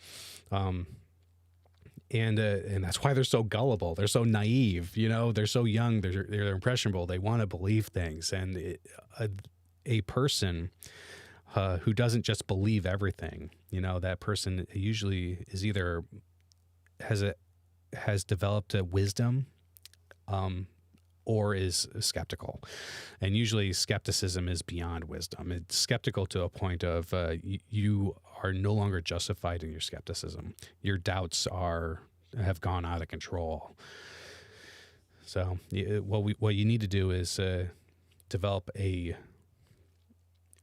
And that's why they're so gullible. They're so naive. They're so young. They're impressionable. They want to believe things. And a person who doesn't just believe everything, that person usually is either has developed a wisdom, or is skeptical. And usually skepticism is beyond wisdom. It's skeptical to a point of you are no longer justified in your skepticism. Your doubts have gone out of control. So what you need to do is develop a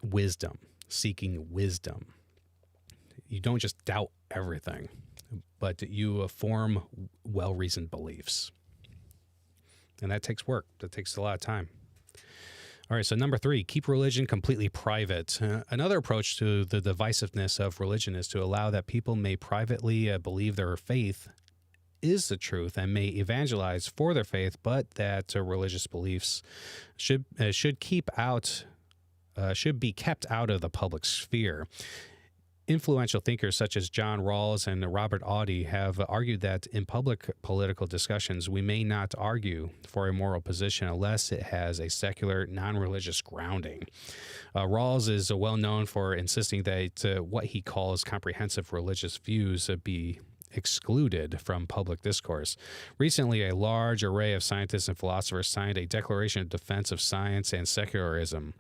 wisdom, seeking wisdom. You don't just doubt everything, but you form well-reasoned beliefs. And that takes work. That takes a lot of time. All right, so number 3, keep religion completely private. Another approach to the divisiveness of religion is to allow that people may privately believe their faith is the truth and may evangelize for their faith, but that religious beliefs should be kept out of the public sphere. Influential thinkers such as John Rawls and Robert Audi have argued that in public political discussions, we may not argue for a moral position unless it has a secular, non-religious grounding. Rawls is well known for insisting that what he calls comprehensive religious views be excluded from public discourse. Recently, a large array of scientists and philosophers signed a Declaration of Defense of Science and Secularism,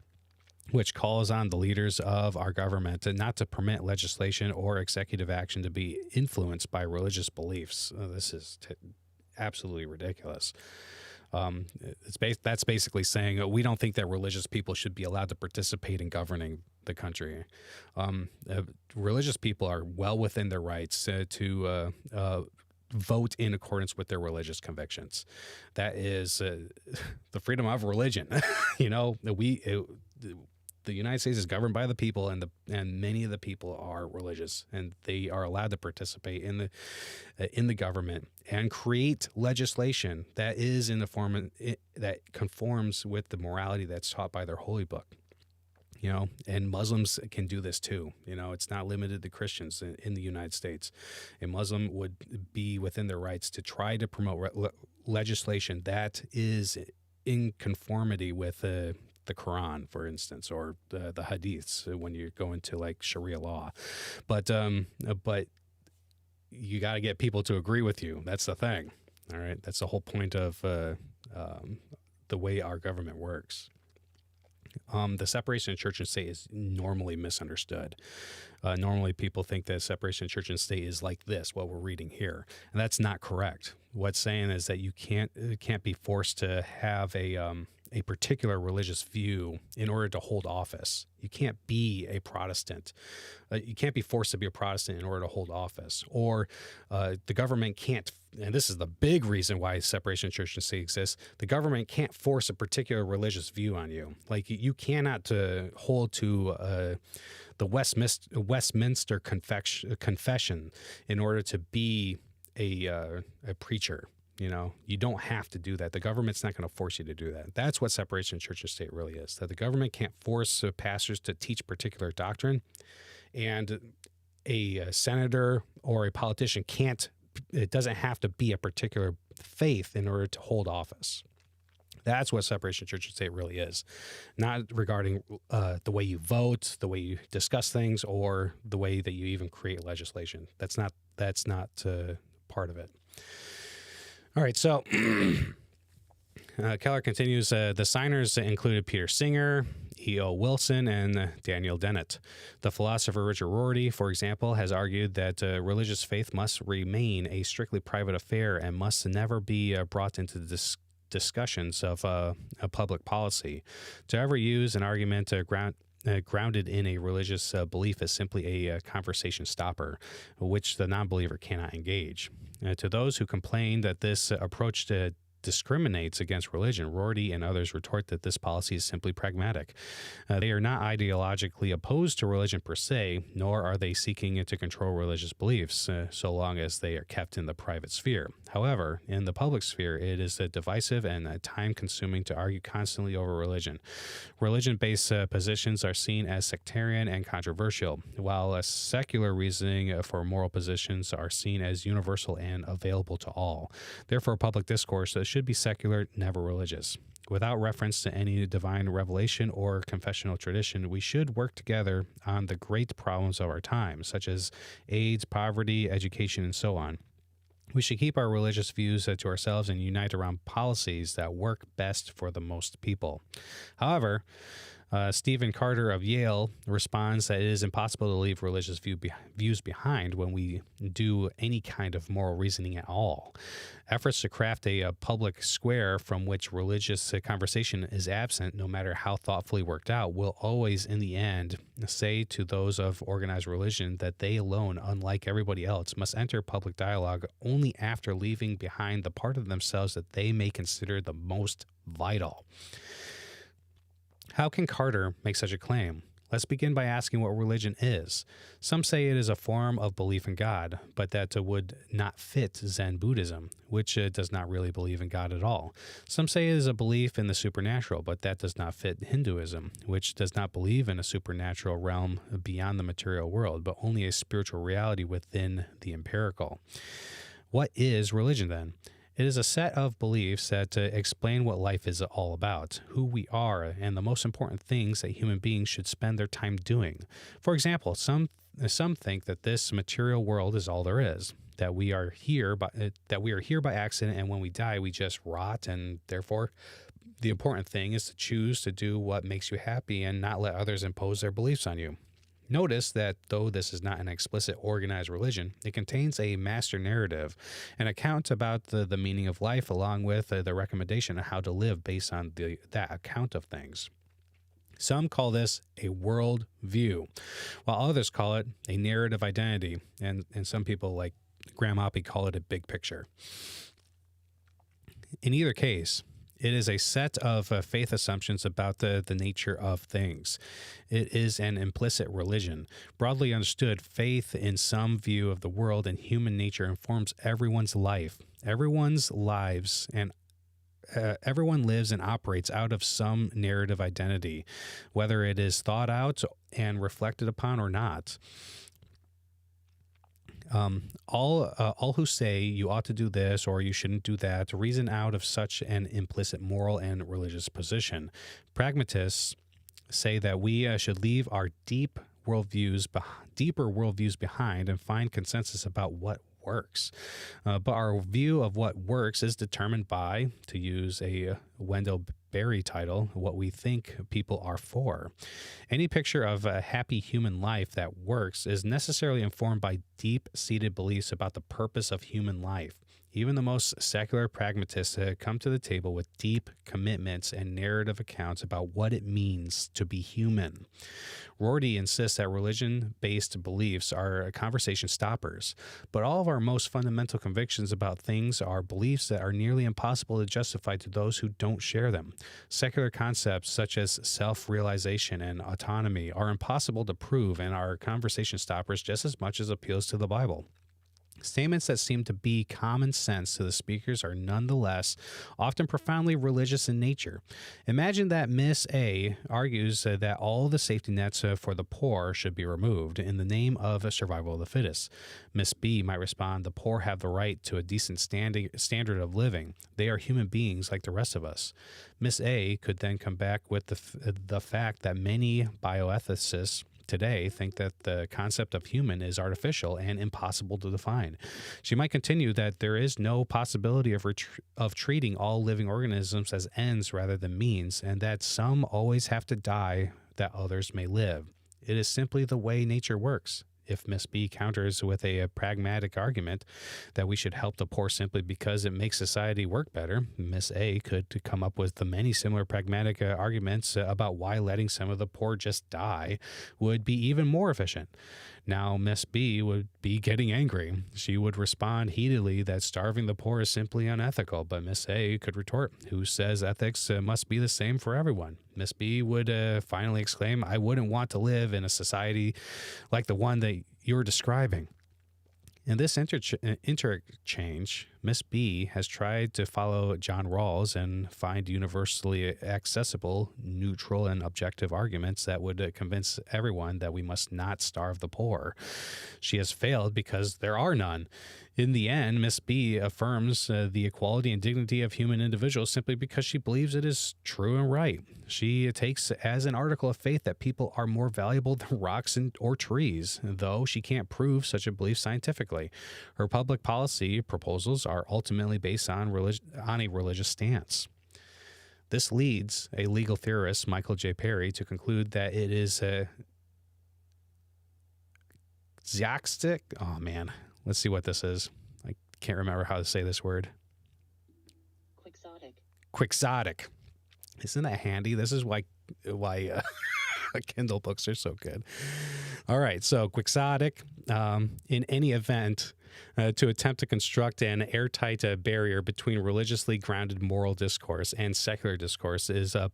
which calls on the leaders of our government not to permit legislation or executive action to be influenced by religious beliefs. This is absolutely ridiculous. That's basically saying we don't think that religious people should be allowed to participate in governing the country. Religious people are well within their rights to vote in accordance with their religious convictions. That is the freedom of religion. The United States is governed by the people, and many of the people are religious, and they are allowed to participate in the government and create legislation that is in the form that conforms with the morality that's taught by their holy book. And Muslims can do this too. It's not limited to Christians in the United States. A Muslim would be within their rights to try to promote legislation that is in conformity with the Quran, for instance, or the Hadiths when you go into like Sharia law. But you got to get people to agree with you. That's the thing. All right. That's the whole point of the way our government works. The separation of church and state is normally misunderstood. Normally people think that separation of church and state is like this, what we're reading here. And that's not correct. What's saying is that you can't be forced to have a particular religious view in order to hold office. You can't be a Protestant. You can't be forced to be a Protestant in order to hold office. Or the government can't, and this is the big reason why separation of church and state exists, the government can't force a particular religious view on you. Like you cannot hold to the Westminster Confession in order to be a preacher. You don't have to do that. The government's not going to force you to do that. That's what separation of church and state really is, that the government can't force pastors to teach particular doctrine, and a senator or a politician it doesn't have to be a particular faith in order to hold office. That's what separation of church and state really is, not regarding the way you vote, the way you discuss things, or the way that you even create legislation. That's not part of it. All right, so Keller continues, the signers included Peter Singer, E.O. Wilson, and Daniel Dennett. The philosopher Richard Rorty, for example, has argued that religious faith must remain a strictly private affair and must never be brought into discussions of public policy. To ever use an argument grounded in a religious belief is simply a conversation stopper, which the non-believer cannot engage. To those who complain that this approach discriminates against religion. Rorty and others retort that this policy is simply pragmatic. They are not ideologically opposed to religion per se, nor are they seeking to control religious beliefs, so long as they are kept in the private sphere. However, in the public sphere, it is divisive and time-consuming to argue constantly over religion. Religion-based positions are seen as sectarian and controversial, while secular reasoning for moral positions are seen as universal and available to all. Therefore, public discourse should be secular, never religious. Without reference to any divine revelation or confessional tradition, we should work together on the great problems of our time, such as AIDS, poverty, education, and so on. We should keep our religious views to ourselves and unite around policies that work best for the most people. However, Stephen Carter of Yale responds that it is impossible to leave religious views behind when we do any kind of moral reasoning at all. Efforts to craft a public square from which religious conversation is absent, no matter how thoughtfully worked out, will always, in the end, say to those of organized religion that they alone, unlike everybody else, must enter public dialogue only after leaving behind the part of themselves that they may consider the most vital. How can Carter make such a claim? Let's begin by asking what religion is. Some say it is a form of belief in God, but that would not fit Zen Buddhism, which does not really believe in God at all. Some say it is a belief in the supernatural, but that does not fit Hinduism, which does not believe in a supernatural realm beyond the material world, but only a spiritual reality within the empirical. What is religion then? It is a set of beliefs that explain what life is all about, who we are, and the most important things that human beings should spend their time doing. For example, some think that this material world is all there is, that we are here by accident, and when we die, we just rot, and therefore, the important thing is to choose to do what makes you happy and not let others impose their beliefs on you. Notice that though this is not an explicit organized religion, it contains a master narrative, an account about the meaning of life, along with the recommendation of how to live based on that account of things. Some call this a world view, while others call it a narrative identity, and some people like Graham Oppy call it a big picture. In either case, it is a set of faith assumptions about the nature of things. It is an implicit religion. Broadly understood, faith in some view of the world and human nature informs everyone's life, everyone's lives, and everyone lives and operates out of some narrative identity, whether it is thought out and reflected upon or not. All who say you ought to do this or you shouldn't do that reason out of such an implicit moral and religious position. Pragmatists say that we should leave our deeper worldviews behind and find consensus about what works. But our view of what works is determined by, to use a Wendell Berry title, what we think people are for. Any picture of a happy human life that works is necessarily informed by deep-seated beliefs about the purpose of human life. Even the most secular pragmatists come to the table with deep commitments and narrative accounts about what it means to be human. Rorty insists that religion-based beliefs are conversation stoppers, but all of our most fundamental convictions about things are beliefs that are nearly impossible to justify to those who don't share them. Secular concepts such as self-realization and autonomy are impossible to prove and are conversation stoppers just as much as appeals to the Bible. Statements that seem to be common sense to the speakers are nonetheless often profoundly religious in nature. Imagine that Miss A argues that all the safety nets for the poor should be removed in the name of survival of the fittest. Miss B might respond, the poor have the right to a decent standard of living. They are human beings like the rest of us. Miss A could then come back with the fact that many bioethicists today think that the concept of human is artificial and impossible to define. She might continue that there is no possibility of treating all living organisms as ends rather than means, and that some always have to die that others may live. It is simply the way nature works. If Miss B counters with a pragmatic argument that we should help the poor simply because it makes society work better, Miss A could come up with the many similar pragmatic arguments about why letting some of the poor just die would be even more efficient. Now, Miss B would be getting angry. She would respond heatedly that starving the poor is simply unethical, but Miss A could retort, who says ethics must be the same for everyone? Miss B would finally exclaim, I wouldn't want to live in a society like the one that you're describing. In this interchange, Miss B has tried to follow John Rawls and find universally accessible, neutral, and objective arguments that would convince everyone that we must not starve the poor. She has failed because there are none. In the end, Miss B affirms the equality and dignity of human individuals simply because she believes it is true and right. She takes as an article of faith that people are more valuable than rocks or trees, though she can't prove such a belief scientifically. Her public policy proposals are ultimately based on a religious stance. This leads a legal theorist, Michael J. Perry, to conclude that it is Xiastic. Oh, man. Let's see what this is. I can't remember how to say this word. Quixotic. Isn't that handy? This is why Kindle books are so good. All right, so quixotic, in any event, to attempt to construct an airtight barrier between religiously grounded moral discourse and secular discourse is a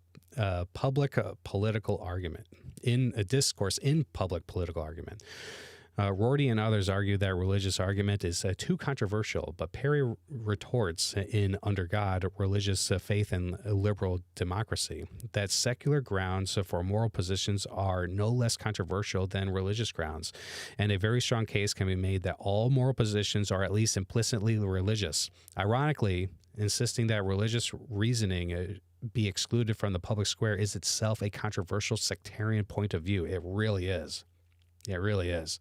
public political argument. In a discourse in public political argument. Rorty and others argue that religious argument is too controversial, but Perry retorts in Under God, Religious Faith and Liberal Democracy, that secular grounds for moral positions are no less controversial than religious grounds, and a very strong case can be made that all moral positions are at least implicitly religious. Ironically, insisting that religious reasoning be excluded from the public square is itself a controversial sectarian point of view. It really is. It really is.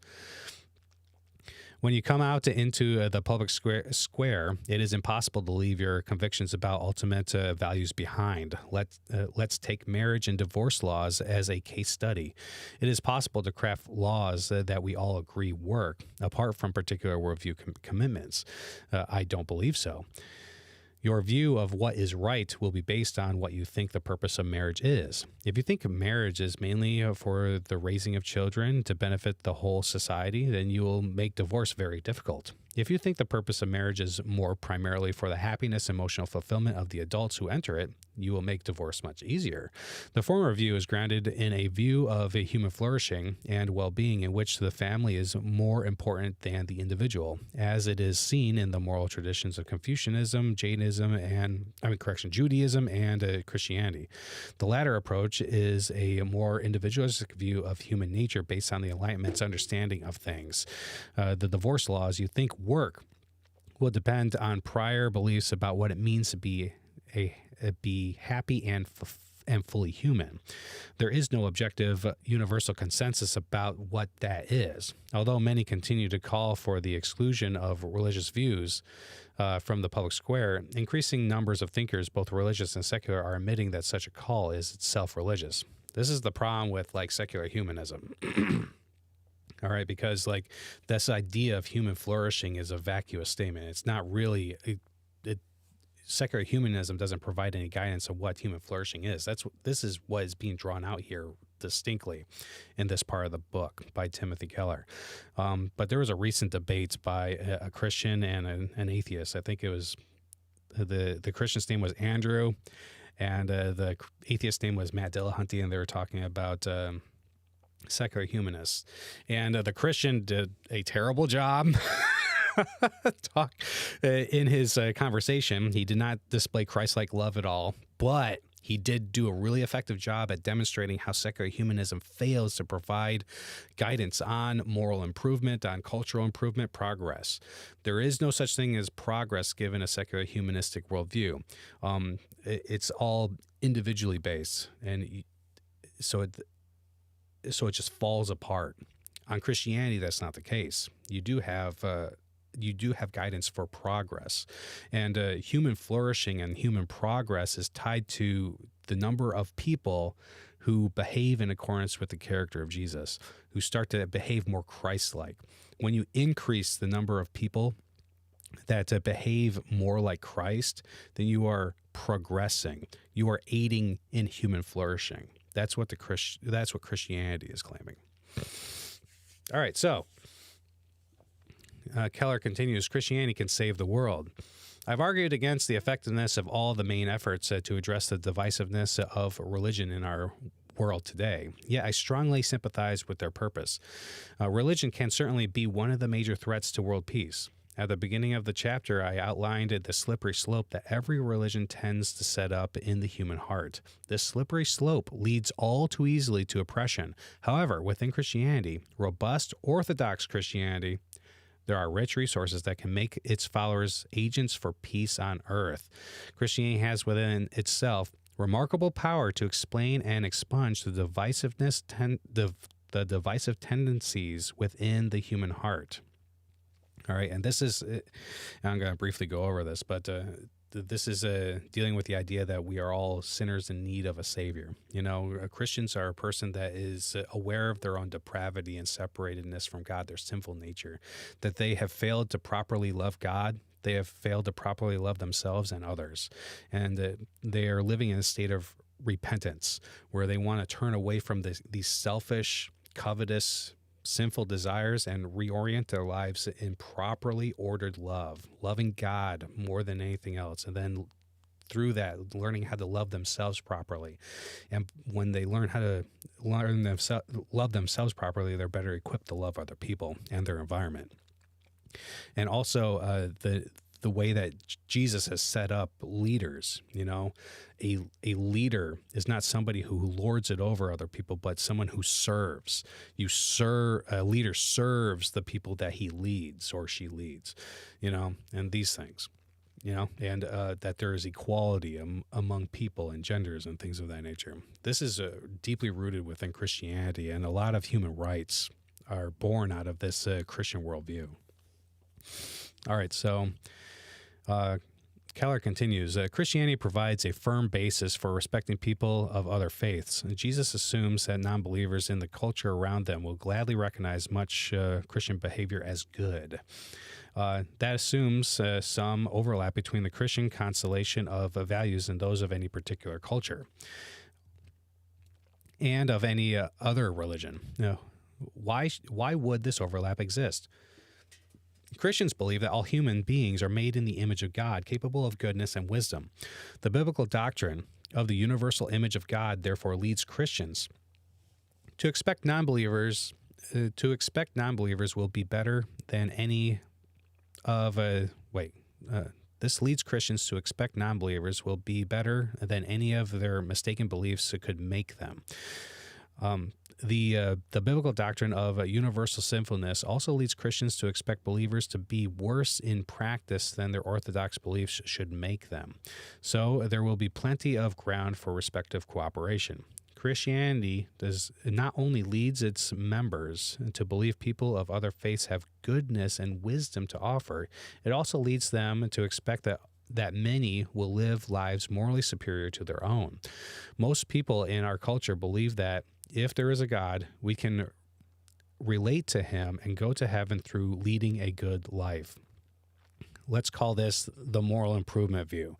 When you come out into the public square, it is impossible to leave your convictions about ultimate values behind. Let's take marriage and divorce laws as a case study. It is possible to craft laws that we all agree work, apart from particular worldview commitments. I don't believe so. Your view of what is right will be based on what you think the purpose of marriage is. If you think marriage is mainly for the raising of children to benefit the whole society, then you will make divorce very difficult. If you think the purpose of marriage is more primarily for the happiness and emotional fulfillment of the adults who enter it, you will make divorce much easier. The former view is grounded in a view of a human flourishing and well-being in which the family is more important than the individual, as it is seen in the moral traditions of Confucianism, Judaism, and Christianity. The latter approach is a more individualistic view of human nature based on the Enlightenment's understanding of things. The divorce laws you think work will depend on prior beliefs about what it means to be happy and fully human. There is no objective universal consensus about what that is. Although many continue to call for the exclusion of religious views from the public square, increasing numbers of thinkers, both religious and secular, are admitting that such a call is itself religious. This is the problem with secular humanism. All right, because this idea of human flourishing is a vacuous statement. It's not really secular humanism doesn't provide any guidance of what human flourishing is. This is what is being drawn out here distinctly in this part of the book by Timothy Keller. But there was a recent debate by a Christian and an atheist. I think it was the Christian's name was Andrew, and the atheist name was Matt Dillahunty, and they were talking about secular humanists. And the Christian did a terrible job. In his conversation. He did not display Christ-like love at all, but he did do a really effective job at demonstrating how secular humanism fails to provide guidance on moral improvement, on cultural improvement, progress. There is no such thing as progress given a secular humanistic worldview. It's all individually based, and so it just falls apart. On Christianity, that's not the case. You do have guidance for progress, and human flourishing and human progress is tied to the number of people who behave in accordance with the character of Jesus, who start to behave more Christ-like. When you increase the number of people that behave more like Christ, then you are progressing. You are aiding in human flourishing. That's what Christianity is claiming. All right, so Keller continues, Christianity can save the world. I've argued against the effectiveness of all the main efforts to address the divisiveness of religion in our world today, yet I strongly sympathize with their purpose. Religion can certainly be one of the major threats to world peace. At the beginning of the chapter, I outlined the slippery slope that every religion tends to set up in the human heart. This slippery slope leads all too easily to oppression. However, within Christianity, robust Orthodox Christianity, there are rich resources that can make its followers agents for peace on earth. Christianity has within itself remarkable power to explain and expunge the divisive tendencies within the human heart. All right, and this is, I'm going to briefly go over this, but this is dealing with the idea that we are all sinners in need of a Savior. You know, Christians are a person that is aware of their own depravity and separatedness from God, their sinful nature, that they have failed to properly love God. They have failed to properly love themselves and others, and they are living in a state of repentance where they want to turn away from these selfish, covetous, sinful desires and reorient their lives in properly ordered love, loving God more than anything else, and then through that learning how to love themselves properly. And when they learn how to love themselves properly, they're better equipped to love other people and their environment. And also the way that Jesus has set up leaders. You know, a leader is not somebody who lords it over other people, but someone who serves. A leader serves the people that he leads or she leads, you know, and these things, you know, and that there is equality among people and genders and things of that nature. This is deeply rooted within Christianity, and a lot of human rights are born out of this Christian worldview. All right, so Keller continues, Christianity provides a firm basis for respecting people of other faiths. Jesus assumes that non-believers in the culture around them will gladly recognize much Christian behavior as good. That assumes some overlap between the Christian constellation of values and those of any particular culture and of any other religion. Now, why would this overlap exist? Christians believe that all human beings are made in the image of God, capable of goodness and wisdom. The biblical doctrine of the universal image of God therefore leads Christians to expect non-believers will be better than any of this leads Christians to expect non-believers will be better than any of their mistaken beliefs could make them. The biblical doctrine of universal sinfulness also leads Christians to expect believers to be worse in practice than their orthodox beliefs should make them. So there will be plenty of ground for respective cooperation. Christianity does not only leads its members to believe people of other faiths have goodness and wisdom to offer, it also leads them to expect that many will live lives morally superior to their own. Most people in our culture believe that if there is a God, we can relate to him and go to heaven through leading a good life. Let's call this the moral improvement view.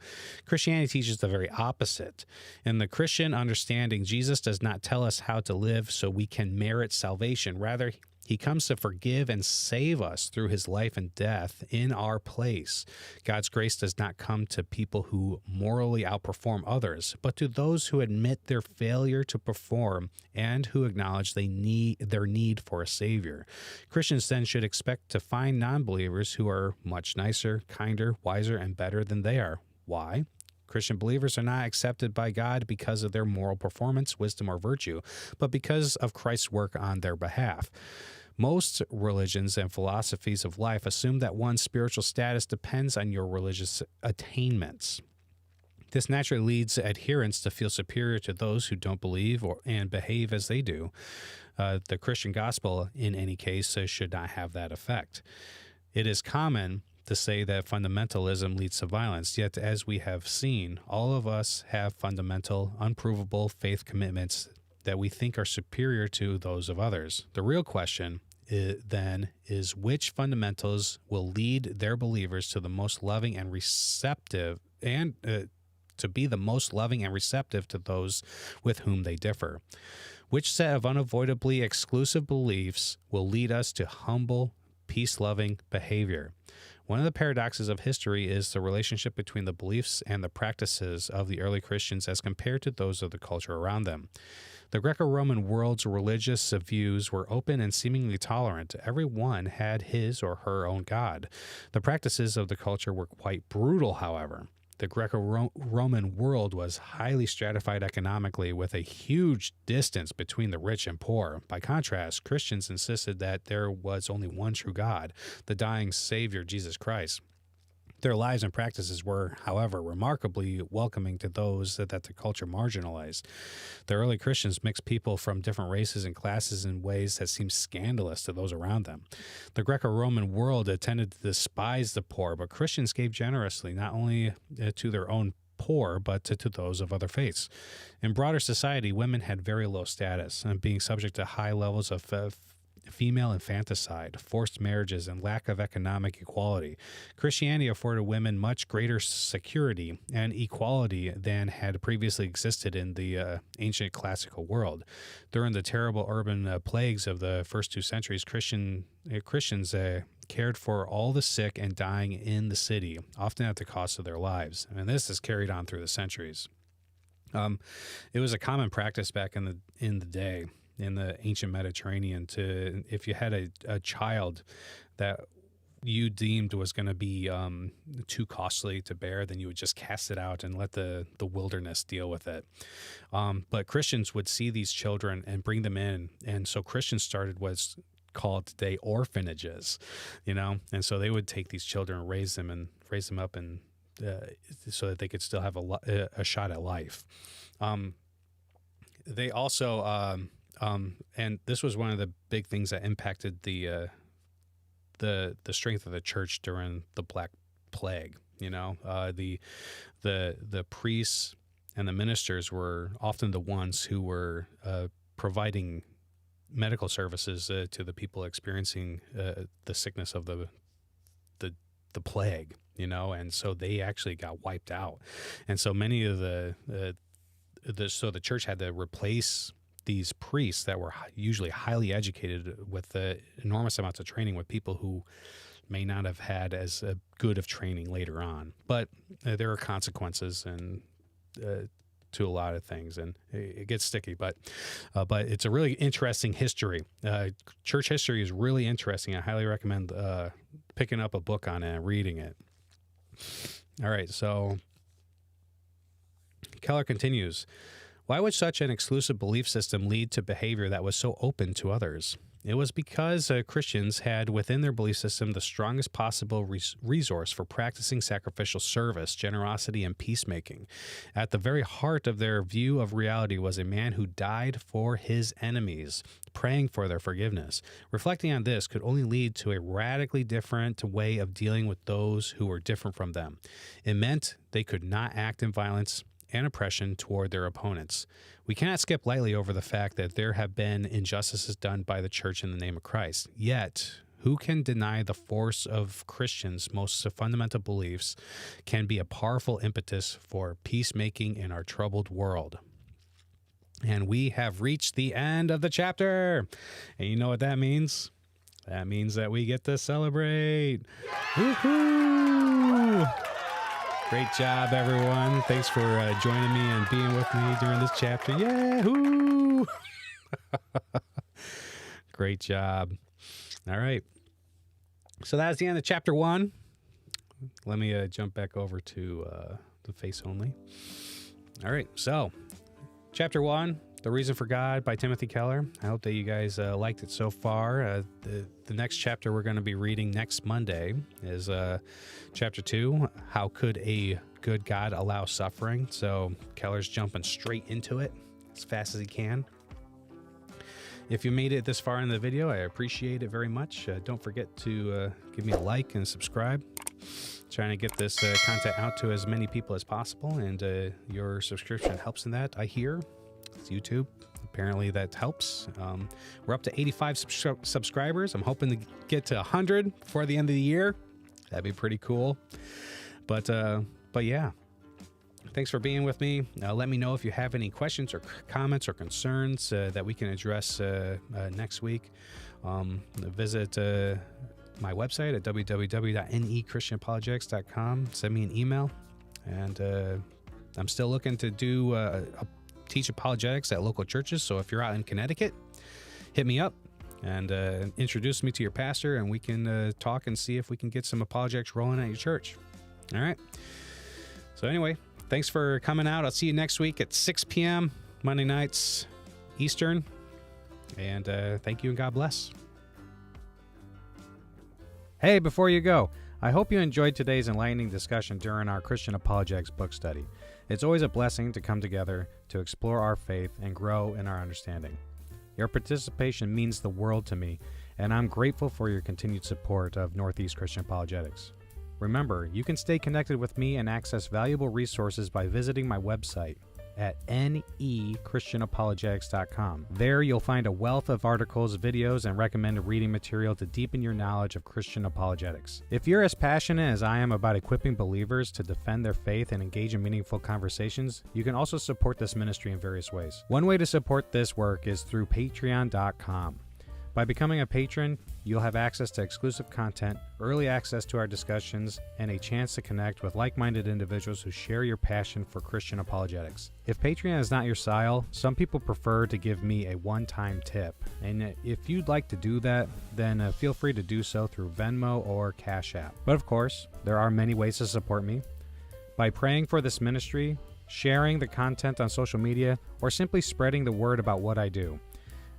Christianity teaches the very opposite. In the Christian understanding, Jesus does not tell us how to live so we can merit salvation. Rather, he comes to forgive and save us through his life and death in our place. God's grace does not come to people who morally outperform others, but to those who admit their failure to perform and who acknowledge their need for a Savior. Christians then should expect to find non-believers who are much nicer, kinder, wiser, and better than they are. Why? Christian believers are not accepted by God because of their moral performance, wisdom, or virtue, but because of Christ's work on their behalf. Most religions and philosophies of life assume that one's spiritual status depends on your religious attainments. This naturally leads adherents to feel superior to those who don't believe and behave as they do. The Christian gospel, in any case, should not have that effect. It is common to say that fundamentalism leads to violence, yet as we have seen, all of us have fundamental, unprovable faith commitments that we think are superior to those of others. The real question then is which fundamentals will lead their believers to the most loving and receptive to be the most loving and receptive to those with whom they differ. Which set of unavoidably exclusive beliefs will lead us to humble, peace-loving behavior? One of the paradoxes of history is the relationship between the beliefs and the practices of the early Christians as compared to those of the culture around them. The Greco-Roman world's religious views were open and seemingly tolerant. Everyone had his or her own god. The practices of the culture were quite brutal, however. The Greco-Roman world was highly stratified economically, with a huge distance between the rich and poor. By contrast, Christians insisted that there was only one true God, the dying Savior, Jesus Christ. Their lives and practices were, however, remarkably welcoming to those that the culture marginalized. The early Christians mixed people from different races and classes in ways that seemed scandalous to those around them. The Greco-Roman world tended to despise the poor, but Christians gave generously, not only to their own poor, but to those of other faiths. In broader society, women had very low status, and being subject to high levels of female infanticide, forced marriages, and lack of economic equality. Christianity afforded women much greater security and equality than had previously existed in the ancient classical world. During the terrible urban plagues of the first 2 centuries, Christians cared for all the sick and dying in the city, often at the cost of their lives. And this is carried on through the centuries. It was a common practice back in the day, in the ancient Mediterranean, to, if you had a child that you deemed was going to be too costly to bear, then you would just cast it out and let the wilderness deal with it. But Christians would see these children and bring them in, and so Christians started what's called today orphanages, and so they would take these children and raise them up, and so that they could still have a shot at life. They also and this was one of the big things that impacted the strength of the church during the Black Plague. The priests and the ministers were often the ones who were providing medical services to the people experiencing the sickness of the plague. And so they actually got wiped out, and so many of so the church had to replace these priests that were usually highly educated with enormous amounts of training with people who may not have had as good of training later on. But there are consequences and to a lot of things, and it gets sticky. But it's a really interesting history. Church history is really interesting. I highly recommend picking up a book on it and reading it. All right, so Keller continues. Why would such an exclusive belief system lead to behavior that was so open to others? It was because Christians had within their belief system the strongest possible resource for practicing sacrificial service, generosity, and peacemaking. At the very heart of their view of reality was a man who died for his enemies, praying for their forgiveness. Reflecting on this could only lead to a radically different way of dealing with those who were different from them. It meant they could not act in violence and oppression toward their opponents. We cannot skip lightly over the fact that there have been injustices done by the church in the name of Christ. Yet, who can deny the force of Christians' most fundamental beliefs can be a powerful impetus for peacemaking in our troubled world? And we have reached the end of the chapter. And you know what that means? That means that we get to celebrate. Woohoo! Great job, everyone. Thanks for joining me and being with me during this chapter. Yahoo! Great job. All right. So that's the end of chapter 1. Let me jump back over to the face only. All right. So chapter 1, The Reason for God by Timothy Keller. I hope that you guys liked it so far. The next chapter we're going to be reading next Monday is chapter 2, How Could a Good God Allow Suffering? So Keller's jumping straight into it as fast as he can. If you made it this far in the video, I appreciate it very much. Don't forget to give me a like and subscribe. Trying to get this content out to as many people as possible, and your subscription helps in that, I hear. It's YouTube. Apparently that helps. We're up to 85 subscribers. I'm hoping to get to 100 before the end of the year. That'd be pretty cool. But yeah. Thanks for being with me. Let me know if you have any questions or comments or concerns that we can address next week. Visit my website at www.nechristianapologetics.com. Send me an email. And I'm still looking to teach apologetics at local churches. So if you're out in Connecticut, hit me up and introduce me to your pastor, and we can talk and see if we can get some apologetics rolling at your church. All right. So anyway, thanks for coming out. I'll see you next week at 6 p.m. Monday nights Eastern. And thank you and God bless. Hey, before you go, I hope you enjoyed today's enlightening discussion during our Christian Apologetics book study. It's always a blessing to come together to explore our faith and grow in our understanding. Your participation means the world to me, and I'm grateful for your continued support of Northeast Christian Apologetics. Remember, you can stay connected with me and access valuable resources by visiting my website at nechristianapologetics.com. There you'll find a wealth of articles, videos, and recommended reading material to deepen your knowledge of Christian apologetics. If you're as passionate as I am about equipping believers to defend their faith and engage in meaningful conversations, you can also support this ministry in various ways. One way to support this work is through patreon.com. By becoming a patron, you'll have access to exclusive content, early access to our discussions, and a chance to connect with like-minded individuals who share your passion for Christian apologetics. If Patreon is not your style, some people prefer to give me a one-time tip. And if you'd like to do that, then feel free to do so through Venmo or Cash App. But of course, there are many ways to support me. By praying for this ministry, sharing the content on social media, or simply spreading the word about what I do.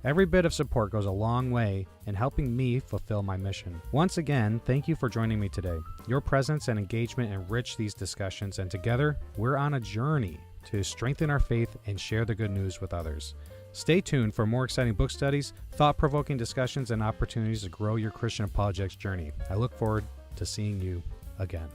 Every bit of support goes a long way in helping me fulfill my mission. Once again, thank you for joining me today. Your presence and engagement enrich these discussions, and together, we're on a journey to strengthen our faith and share the good news with others. Stay tuned for more exciting book studies, thought-provoking discussions, and opportunities to grow your Christian apologetics journey. I look forward to seeing you again.